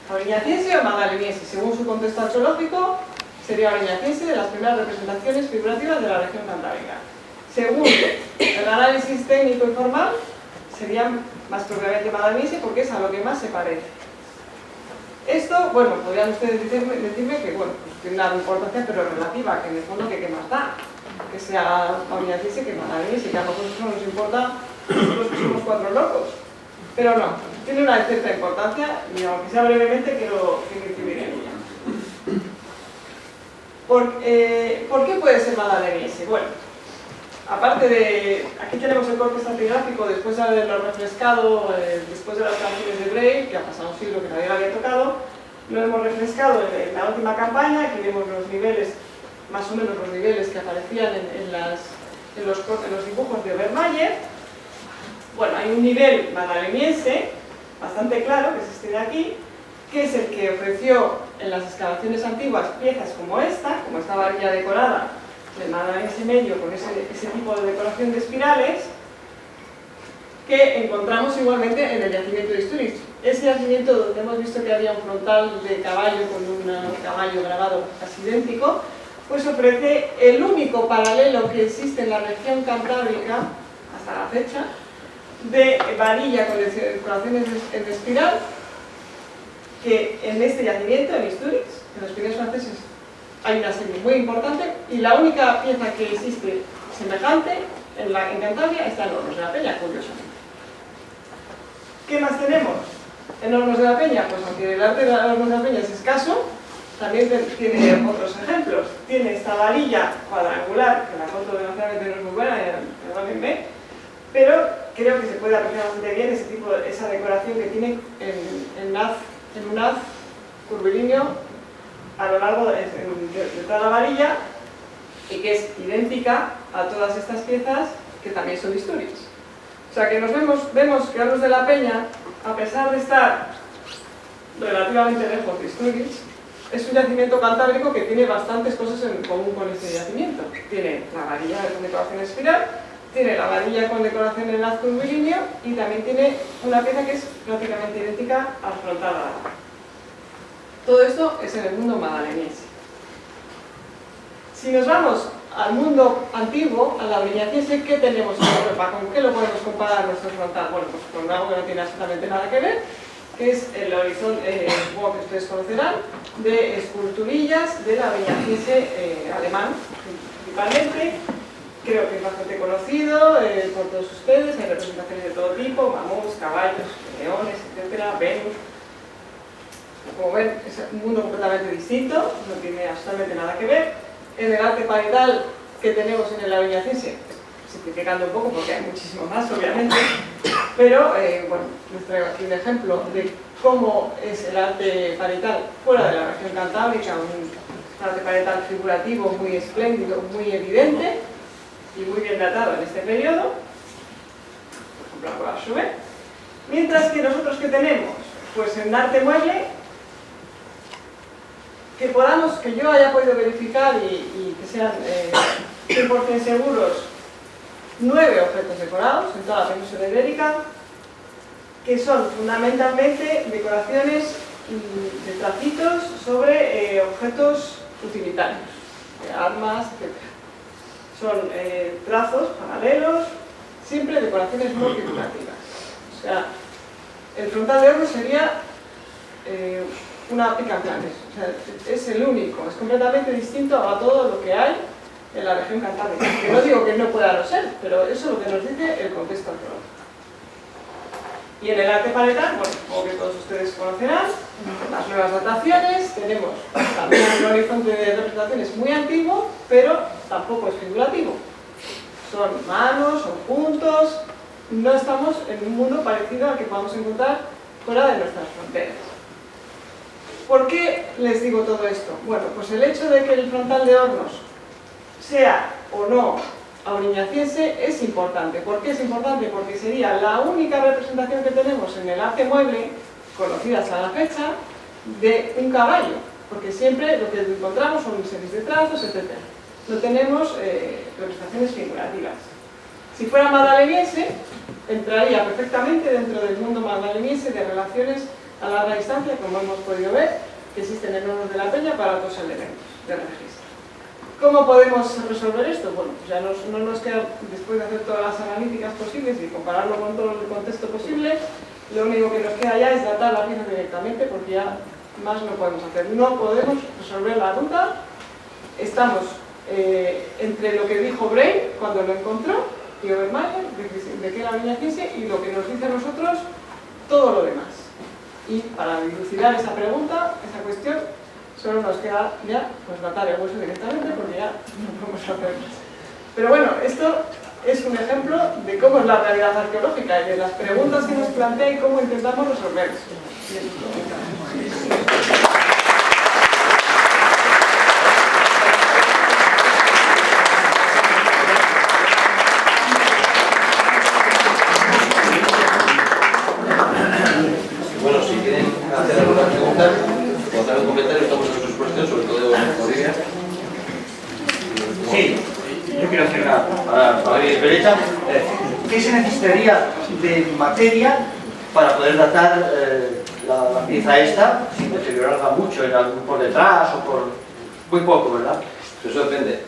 ¿Oriñaciense o magdaleniense? Según su contexto arqueológico, sería oriñaciense de las primeras representaciones figurativas de la región cantábrica. Según el análisis técnico y formal, sería más propiamente magdaleniense porque es a lo que más se parece. Esto, bueno, podrían ustedes decirme que, bueno, pues tiene una importancia pero relativa, que en el fondo que más da, que sea oriñaciense que magdaleniense, que a nosotros no nos importa, nosotros que somos cuatro locos. Pero no, tiene una cierta importancia y aunque sea brevemente quiero incidir en ella. ¿Por qué puede ser magdaleniense? Bueno, aparte de... Aquí tenemos el corte estratigráfico después de haberlo refrescado, después de las canciones de Bray, que ha pasado un siglo que nadie lo había tocado, lo hemos refrescado en la última campaña. Aquí vemos los niveles, más o menos los niveles que aparecían en los dibujos de Obermayer. Bueno, hay un nivel magdaleniense bastante claro, que es este de aquí, que es el que ofreció en las excavaciones antiguas piezas como esta varilla decorada del magdaleniense medio con ese tipo de decoración de espirales, que encontramos igualmente en el yacimiento de Isturiz. Ese yacimiento donde hemos visto que había un frontal de caballo con un caballo grabado casi idéntico, pues ofrece el único paralelo que existe en la región cantábrica, hasta la fecha, de varilla con decoraciones en espiral, que en este yacimiento, en Isturiz, en los Pirineos franceses, hay una serie muy importante, y la única pieza que existe semejante en Cantabria está en Hornos de la Peña, curiosamente. ¿Qué más tenemos en Hornos de la Peña? Pues aunque el arte de Hornos de la Peña es escaso, también tiene otros ejemplos. Tiene esta varilla cuadrangular, que la foto desgraciadamente no es muy buena, perdónenme, pero creo que se puede apreciar bastante bien esa decoración que tiene en un haz curvilíneo a lo largo de toda la varilla, y que es idéntica a todas estas piezas que también son de Isturiz. O sea que vemos que Hornos de la Peña, a pesar de estar relativamente lejos de Isturiz, es un yacimiento cantábrico que tiene bastantes cosas en común con este yacimiento. Tiene la varilla con decoración espiral, tiene la varilla con decoración en haz curvilíneo y también tiene una pieza que es prácticamente idéntica al frontal. Todo esto es en el mundo magdaleniense. Si nos vamos al mundo antiguo, a la briñaciense, ¿qué tenemos en Europa? ¿Con qué lo podemos comparar nuestro frontal? Bueno, pues con algo que no tiene absolutamente nada que ver, que es el horizonte, supongo que ustedes conocerán, de esculturillas de la briñaciense alemán, principalmente. Creo que es bastante conocido por todos ustedes, hay representaciones de todo tipo, mamuts, caballos, leones, etcétera, Venus. Como ven, es un mundo completamente distinto, no tiene absolutamente nada que ver. En el arte parietal que tenemos en el aviñaciense, simplificando un poco porque hay muchísimo más obviamente, pero bueno, les traigo aquí un ejemplo de cómo es el arte parietal fuera de la región cantábrica, un arte parietal figurativo muy espléndido, muy evidente y muy bien datado en este periodo, por ejemplo la Chauvet. Mientras que nosotros que tenemos, pues en arte mueble, que yo haya podido verificar y que sean 100% seguros, 9 objetos decorados en toda la península ibérica, que son fundamentalmente decoraciones de tracitos sobre objetos utilitarios, armas, etc. Son trazos paralelos, siempre decoraciones no figurativas. O sea, el frontal de Hornos sería una pica en planes, o sea, es el único, es completamente distinto a todo lo que hay en la región cantábrica. Que no digo que no pueda no ser, pero eso es lo que nos dice el contexto arqueológico. Y en el arte parietal, bueno, como que todos ustedes conocerán, las nuevas dataciones, tenemos también un horizonte de representaciones muy antiguo, pero tampoco es figurativo. Son manos, son puntos, no estamos en un mundo parecido al que podamos encontrar fuera de nuestras fronteras. ¿Por qué les digo todo esto? Bueno, pues el hecho de que el frontal de Hornos sea o no auriñaciense es importante. ¿Por qué es importante? Porque sería la única representación que tenemos en el arte mueble, conocida hasta la fecha, de un caballo. Porque siempre lo que encontramos son series de trazos, etc. No tenemos representaciones figurativas. Si fuera magdaleniense, entraría perfectamente dentro del mundo magdaleniense de relaciones a larga distancia, como hemos podido ver, que existen en Hornos de la Peña para otros elementos de registro. ¿Cómo podemos resolver esto? Bueno, pues ya no nos queda, después de hacer todas las analíticas posibles y compararlo con todo el contexto posible, lo único que nos queda ya es datar la pieza directamente, porque ya más no podemos hacer. No podemos resolver la duda. Estamos entre lo que dijo Brain cuando lo encontró, y Obermayer, de que era auriñaciense, y lo que nos dice a nosotros todo lo demás. Y para dilucidar esa pregunta, esa cuestión, solo nos queda ya pues datar el hueso directamente, porque ya no podemos hacer más. Pero bueno, esto es un ejemplo de cómo es la realidad arqueológica y de las preguntas que nos plantea y cómo intentamos resolverlas. Bueno, si quieren hacer alguna pregunta, o hacer un comentario, estamos a su disposición, sobre todo Olivia. Sí, yo quiero hacer una para mi derecha. ¿Qué ¿qué se necesitaría de materia para poder datar la pieza esta sin deteriorarla mucho en algún por detrás o por muy poco, ¿verdad? Eso depende.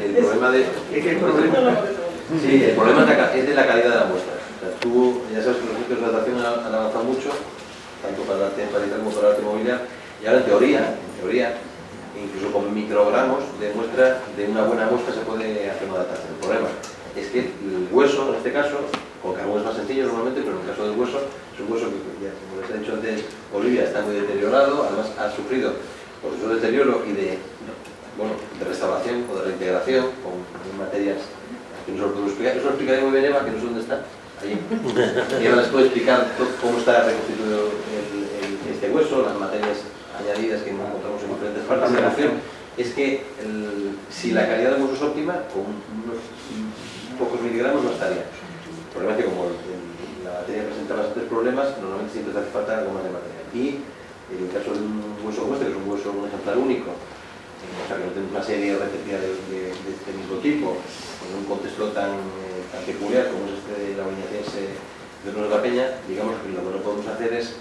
El problema de... ¿Qué problema? Sí, el problema es de la calidad de la muestra. O sea, tú ya sabes que los métodos de datación han avanzado mucho, tanto para el arte empresarial como para el arte mobiliario, y ahora en teoría, incluso con microgramos de muestra, de una buena muestra se puede hacer una datación. El problema es que el hueso, en este caso, con carbón es más sencillo normalmente, pero en el caso del hueso, es un hueso que, ya, como les he dicho antes, Olivia está muy deteriorado, además ha sufrido procesos de deterioro y de restauración o de reintegración con materias que no se lo puedo explicar. Eso lo explicaré muy bien Eva, que no sé dónde está, allí. Y Eva les puede explicar cómo está reconstituido este hueso, las materias añadidas que encontramos en diferentes partes. La cuestión es que si la calidad del hueso es óptima, con unos pocos miligramos no estaría. El problema es que como la materia presenta bastantes problemas, normalmente siempre te hace falta algo más de materia. Y en el caso de un hueso como este, que es un ejemplar único, o sea que no tenemos una serie repetida de este mismo tipo, en un contexto tan peculiar como es este de la Oñaciense de Hornos de la Peña, digamos que lo que no podemos hacer es,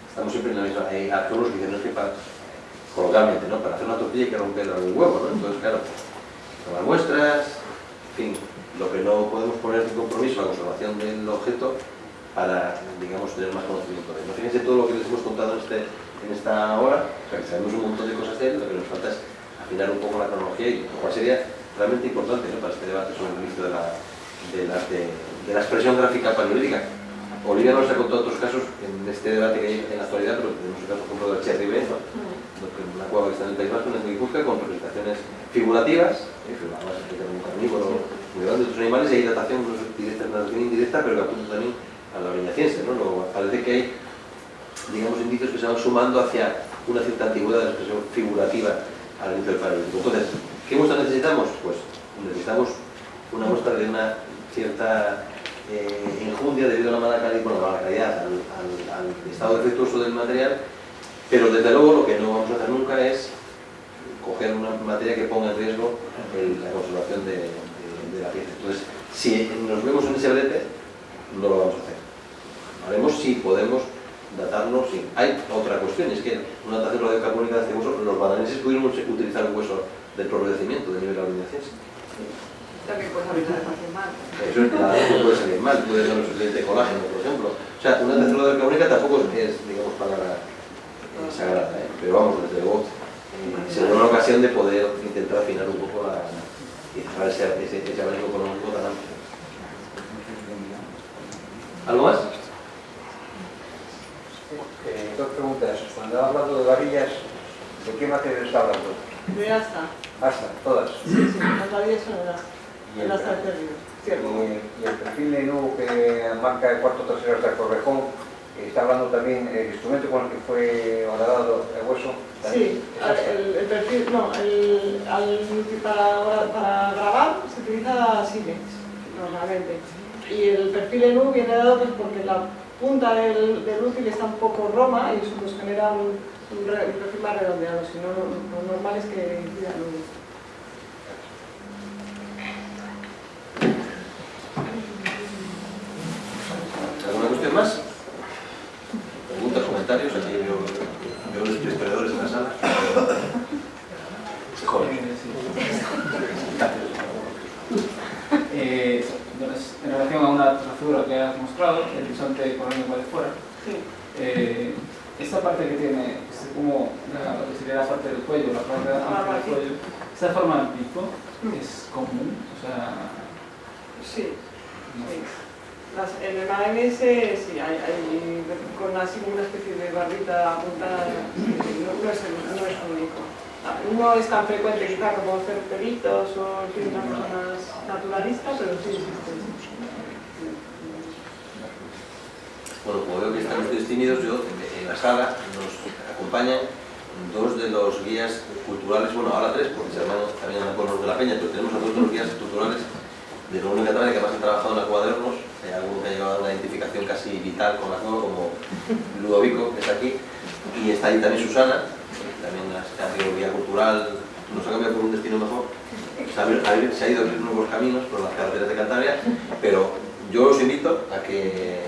estamos siempre en la misma, hay arqueólogos que dicen, no es que coloquialmente, ¿no? Para hacer una tortilla hay que romper algún huevo, ¿no? Entonces, claro, tomar muestras, en fin, lo que no podemos poner en compromiso la conservación del objeto para, digamos, tener más conocimiento de él. No, fíjense todo lo que les hemos contado en esta hora, o sea, que sabemos un montón de cosas de él, lo que nos falta es afinar un poco la cronología y lo cual sería realmente importante, ¿no?, para este debate sobre el inicio de la expresión gráfica paleolítica. Olivia nos ha contado otros casos en este debate que hay en la actualidad, pero tenemos el caso, por ejemplo, del Cherry B, ¿no?, una cueva que está en el País Vasco, en Guipúzcoa, con representaciones figurativas, además de un carnívoro muy grande de otros animales, y hay datación directa, datación indirecta, pero que apunta también a la Oñaciense, ¿no? Luego, parece que hay, digamos, indicios que se van sumando hacia una cierta antigüedad de la expresión figurativa al inicio del Paleolítico. Entonces, ¿qué muestra necesitamos? Pues necesitamos una muestra de una cierta enjundia debido a la mala calidad, al estado defectuoso del material, pero desde luego lo que no vamos a hacer nunca es coger una materia que ponga en riesgo la conservación de la pieza. Entonces, si nos vemos en ese brete, no lo vamos a hacer. Haremos si podemos datarlo. Sí. Hay otra cuestión, es que una datación radiocarbónica de este hueso, los bananeses pudieron utilizar un hueso del progredecimiento de nivel aluminaciense. También puede salir mal. Eso no puede salir mal, puede ser un suficiente colágeno, por ejemplo. O sea, una datación radiocarbónica tampoco es, digamos, palabra sagrada, pero vamos, desde luego, será una ocasión de poder intentar afinar un poco y cerrar ese abanico económico tan amplio. ¿Algo más? Dos preguntas. Cuando ha hablado de varillas, ¿de qué material está hablando? De asta. Asta, todas. Sí, las varillas son el asta de Cerrillo. Y el perfil de nuevo que marca el cuarto trasero hasta el Corvejón, está hablando también el instrumento con el que fue horadado el hueso. Sí, el perfil, no, para grabar se utiliza Siemens normalmente. Y el perfil en U viene dado pues, porque la punta del útil está un poco roma y eso pues, genera un perfil más redondeado, si no lo normal es que incida el U. ¿Alguna cuestión más? ¿Preguntas, comentarios? Aquí veo los historiadores en la sala. Joder. En relación a una figura que has mostrado, el bisonte con la lengua de fuera, Sí. esta parte que tiene, como lo que sería la parte del cuello, la parte amplia del cuello, esta forma del pico es común, o sea... Sí. No. Sí. En el AMS sí, hay con así una especie de barbita apuntada, no es único. No es tan frecuente quizá como hacer peritos o una cosa más naturalista, pero sí existe. Bueno, como veo que están ustedes tímidos, en la sala nos acompañan dos de los guías culturales, bueno, ahora tres, porque se llaman también a Hornos de la Peña, pero tenemos a dos de los guías culturales de la Unión Catalana que además han trabajado en la cueva de Hornos. Hay alguno que ha llevado una identificación casi vital con la cueva, como Ludovico, que está aquí, y está ahí también Susana, también ha sido guía cultural, nos ha cambiado por un destino mejor, se ha ido a abrir nuevos caminos por las carreteras de Cantabria, pero yo os invito a que,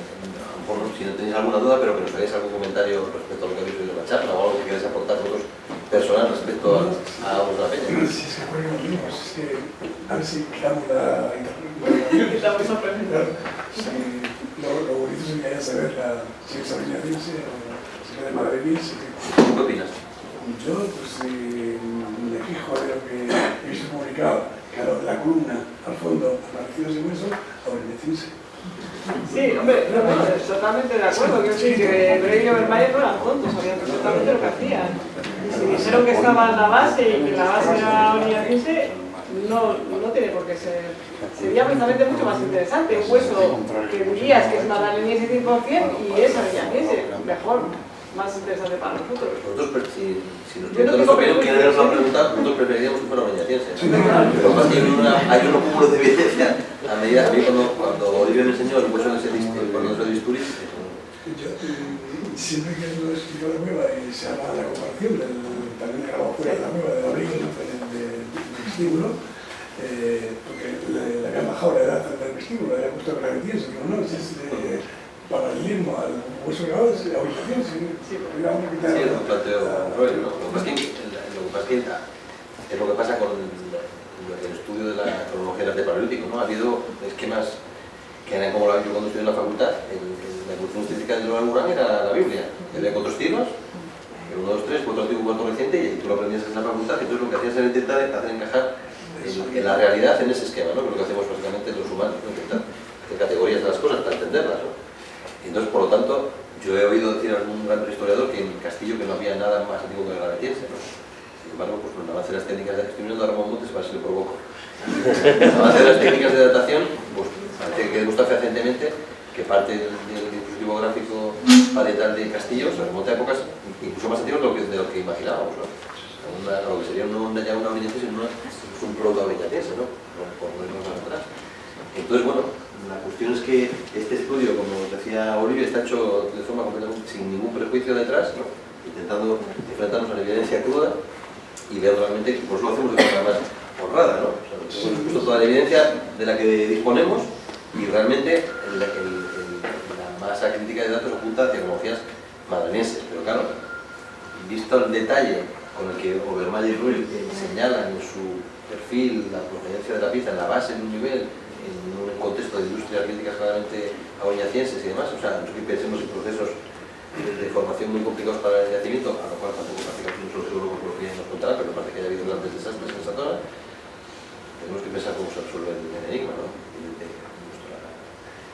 bueno, si no tenéis alguna duda, pero que nos hagáis algún comentario respecto a lo que habéis oído en la charla o algo que queráis aportar vosotros personal respecto a vuestra peña. Si es que por los mismos, es que a ver si quitamos la Estamos sorprendidos. lo bonito sería saber si es aviñadense o si es de madrilense. ¿Qué opinas? Yo, pues, me fijo de lo que he visto publicado, claro, la columna al fondo, aparecidos de hueso, aviñadense. Sí, hombre, totalmente de acuerdo. Quiero decir que Brey y Obermayer no eran tontos, sabían perfectamente lo que hacían. Si dijeron que estaba en la base y que la base era orientense, no tiene por qué ser. Sería precisamente mucho más interesante. Un hueso que dirías que es madrileñense 100% y es orientense. Mejor, más interesante para nosotros. Nosotros, si nos preguntan nuestra opinión, quieren hacer una pregunta, nosotros preferiríamos que fuera orientense. Pero además hay un cúmulo de evidencia a medida. A mí cuando Oliver me enseñó el hueso de ese bisturí, siempre que lo explico la nueva y se habla de la comparación también grabado fuera de la nueva del abrigo del vestíbulo, porque le habían bajado la edad del vestíbulo, le habían puesto gravitieso, digo, no, si es paralelismo al hueso grabado, es la ubicación, sí, lo planteo Roy, ¿no? Lo que pasa es que es lo que pasa con el estudio de la cronología del arte paleolítico, ¿no? Ha habido esquemas que eran como yo cuando estudié en la facultad, la evolución estética de Lorán era la Biblia. Había 4 estilos, 1, 2, 3, 4 antiguo, 4 reciente, y tú lo aprendías en la facultad, y entonces lo que hacías era intentar hacer encajar en la realidad en ese esquema, ¿no? Que es lo que hacemos básicamente los humanos, ¿no? Intentar hacer categorías de las cosas para entenderlas, ¿no? Y entonces, por lo tanto, yo he oído decir a algún gran historiador que en Castillo que no había nada más antiguo que el gravetiense, ¿no? Sin embargo, pues con el avance de las técnicas de estoy mirando a Ramón Montes para ver si lo provoco. El avance de las técnicas de datación, pues parece que demuestra fehacientemente que parte del dispositivo gráfico parietal de Castillo se remonta a épocas incluso más antiguas de lo que imaginábamos, ¿no? Lo que sería ya una orientense, es un proto-orientense, ¿no? Por no irnos más atrás. Entonces, bueno, la cuestión es que este estudio, como decía Olivia, está hecho de forma completamente sin ningún prejuicio detrás, ¿no? Intentando enfrentarnos a la evidencia cruda y ver realmente, pues lo hacemos de forma más honrada, ¿no? O sea, hemos puesto toda la evidencia de la que disponemos y realmente la masa crítica de datos oculta tecnologías madrilenses, pero claro, visto el detalle con el que Obermayer y Rull señalan en su perfil la procedencia de la pieza en la base, en un nivel, en un contexto de industrias críticas claramente auriñacienses y demás, o sea, nosotros pensemos en procesos de formación muy complicados para el yacimiento, a lo cual tampoco prácticamente un geólogo por lo que nos contará, pero parece que haya habido grandes desastres en esa zona. Tenemos que pensar cómo se resuelve el enigma, ¿no?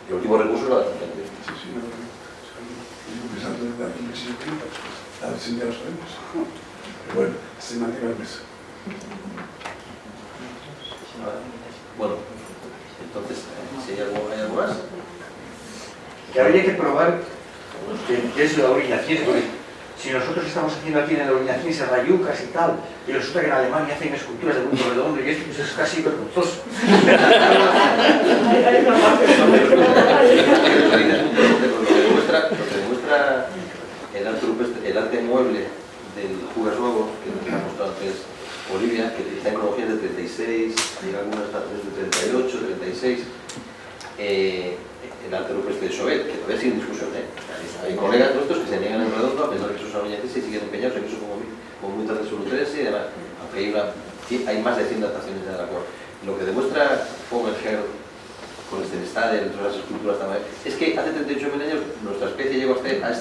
Y el último recurso es la datación. Sí, no, estoy pensando en la dimensión crítica, la dimensión ya lo sabemos. Pero bueno, se mantiene la mesa. Bueno, entonces, si hay algo más. Que habría que probar que es la oriñaciense, porque si nosotros estamos haciendo aquí en la oriñaciense rayucas y tal, y resulta que en Alemania hacen esculturas de mundo redondo y esto pues es casi vergonzoso. Lo que demuestra el arte mueble del Jugas Nuevo, que nos ha mostrado antes Olivia, que está en cronologías de 36, hay algunas estaciones de 38, 36, el arte rupestre de Chauvet, que todavía sigue en discusión, ¿eh? Hay colegas nuestros que se niegan en redondo a pensar que esos oriñacenses y siguen empeñados en que eso como muy translutrense y demás, aunque hay más de 100 dataciones de la cual. Lo que demuestra Fogelherr con Stenstadel, todas las esculturas también, es que hace 38.000 años nuestra especie llegó a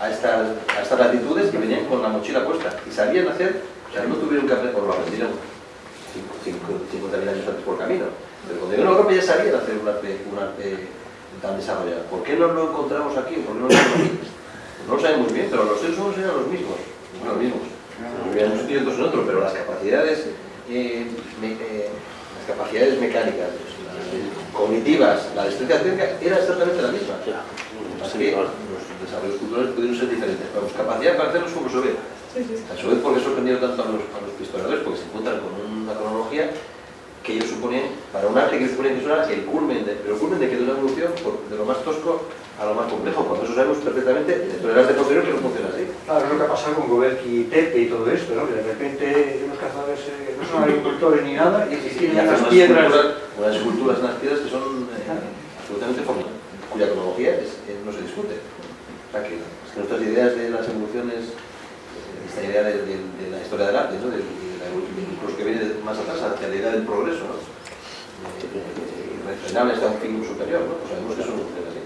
estas latitudes que venían con la mochila puesta y sabían hacer, o sea, no tuvieron que aprender, o lo aprendieron 50.000 años antes por camino, pero cuando llegaron a Europa ya sabían hacer un arte tan desarrollado. ¿Por qué no lo encontramos aquí? ¿Por qué no lo encontramos aquí? Pues no lo sabemos bien, pero los seres humanos eran los mismos. Bueno, los mismos. Vivían en un sitio y otros en otro, pero las capacidades mecánicas, cognitivas, la destreza técnica era exactamente la misma. Así que los desarrollos culturales pudieron ser diferentes. Pero capacidad para hacerlos como Chauvet. A Chauvet, ¿por qué sorprendió tanto a los historiadores? Porque se encuentran con una cronología que ellos suponen, para un arte que ellos suponen que es el culmen de, pero el culmen de que de una evolución de lo más tosco a lo más complejo, cuando eso sabemos perfectamente dentro del arte posterior que no funciona así. Claro, es lo que ha pasado con Göbekli Tepe y todo esto, ¿no? Que de repente los cazadores no son agricultores ni nada y tienen hacen unas piedras. unas esculturas, unas piedras que son absolutamente formadas, cuya cronología no se discute. O sea, que nuestras ideas de las evoluciones, esta idea de la historia del arte, ¿no? Incluso que viene más atrás hacia la idea del progreso, ¿no? Irrefrenable hasta un fin superior, ¿no? Pues sabemos que eso no funciona así.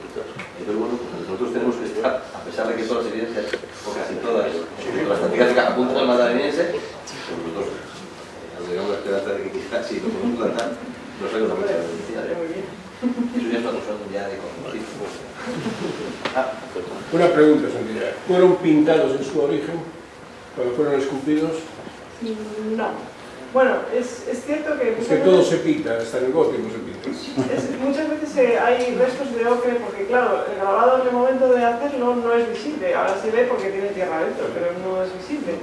Entonces, bueno, pues nosotros tenemos que estar, a pesar de que todas las evidencias, o casi todas, las estadísticas apuntan al madrileñense, pues nosotros, digamos, la esperanza de que quizás si lo podemos tratar, nos salga una buena evidencia. Eso ya es una cuestión ya de conocimiento. Una pregunta, Santiago. ¿Fueron pintados en su origen cuando fueron esculpidos? No. Bueno, es cierto que... Es que todo se pinta, hasta en el gótico se pinta. Muchas veces hay restos de ocre, porque claro, el grabado en el momento de hacerlo no es visible. Ahora se ve porque tiene tierra dentro, pero no es visible.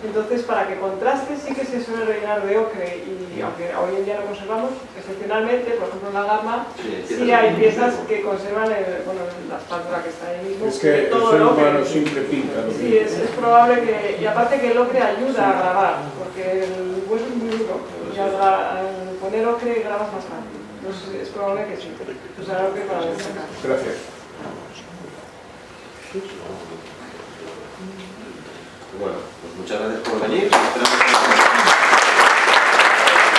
Entonces, para que contraste sí que se suele rellenar de ocre y aunque hoy en día lo conservamos, excepcionalmente, por ejemplo en la Gama, sí hay piezas que conservan la espátula que está ahí mismo. Es que el ser humano siempre pinta. Sí, es probable que... Y aparte que el ocre ayuda a grabar, porque el hueso es muy duro y al poner ocre grabas más fácil. Entonces es probable que sí. Usar ocre para destacar. Gracias. Bueno, pues muchas gracias por venir.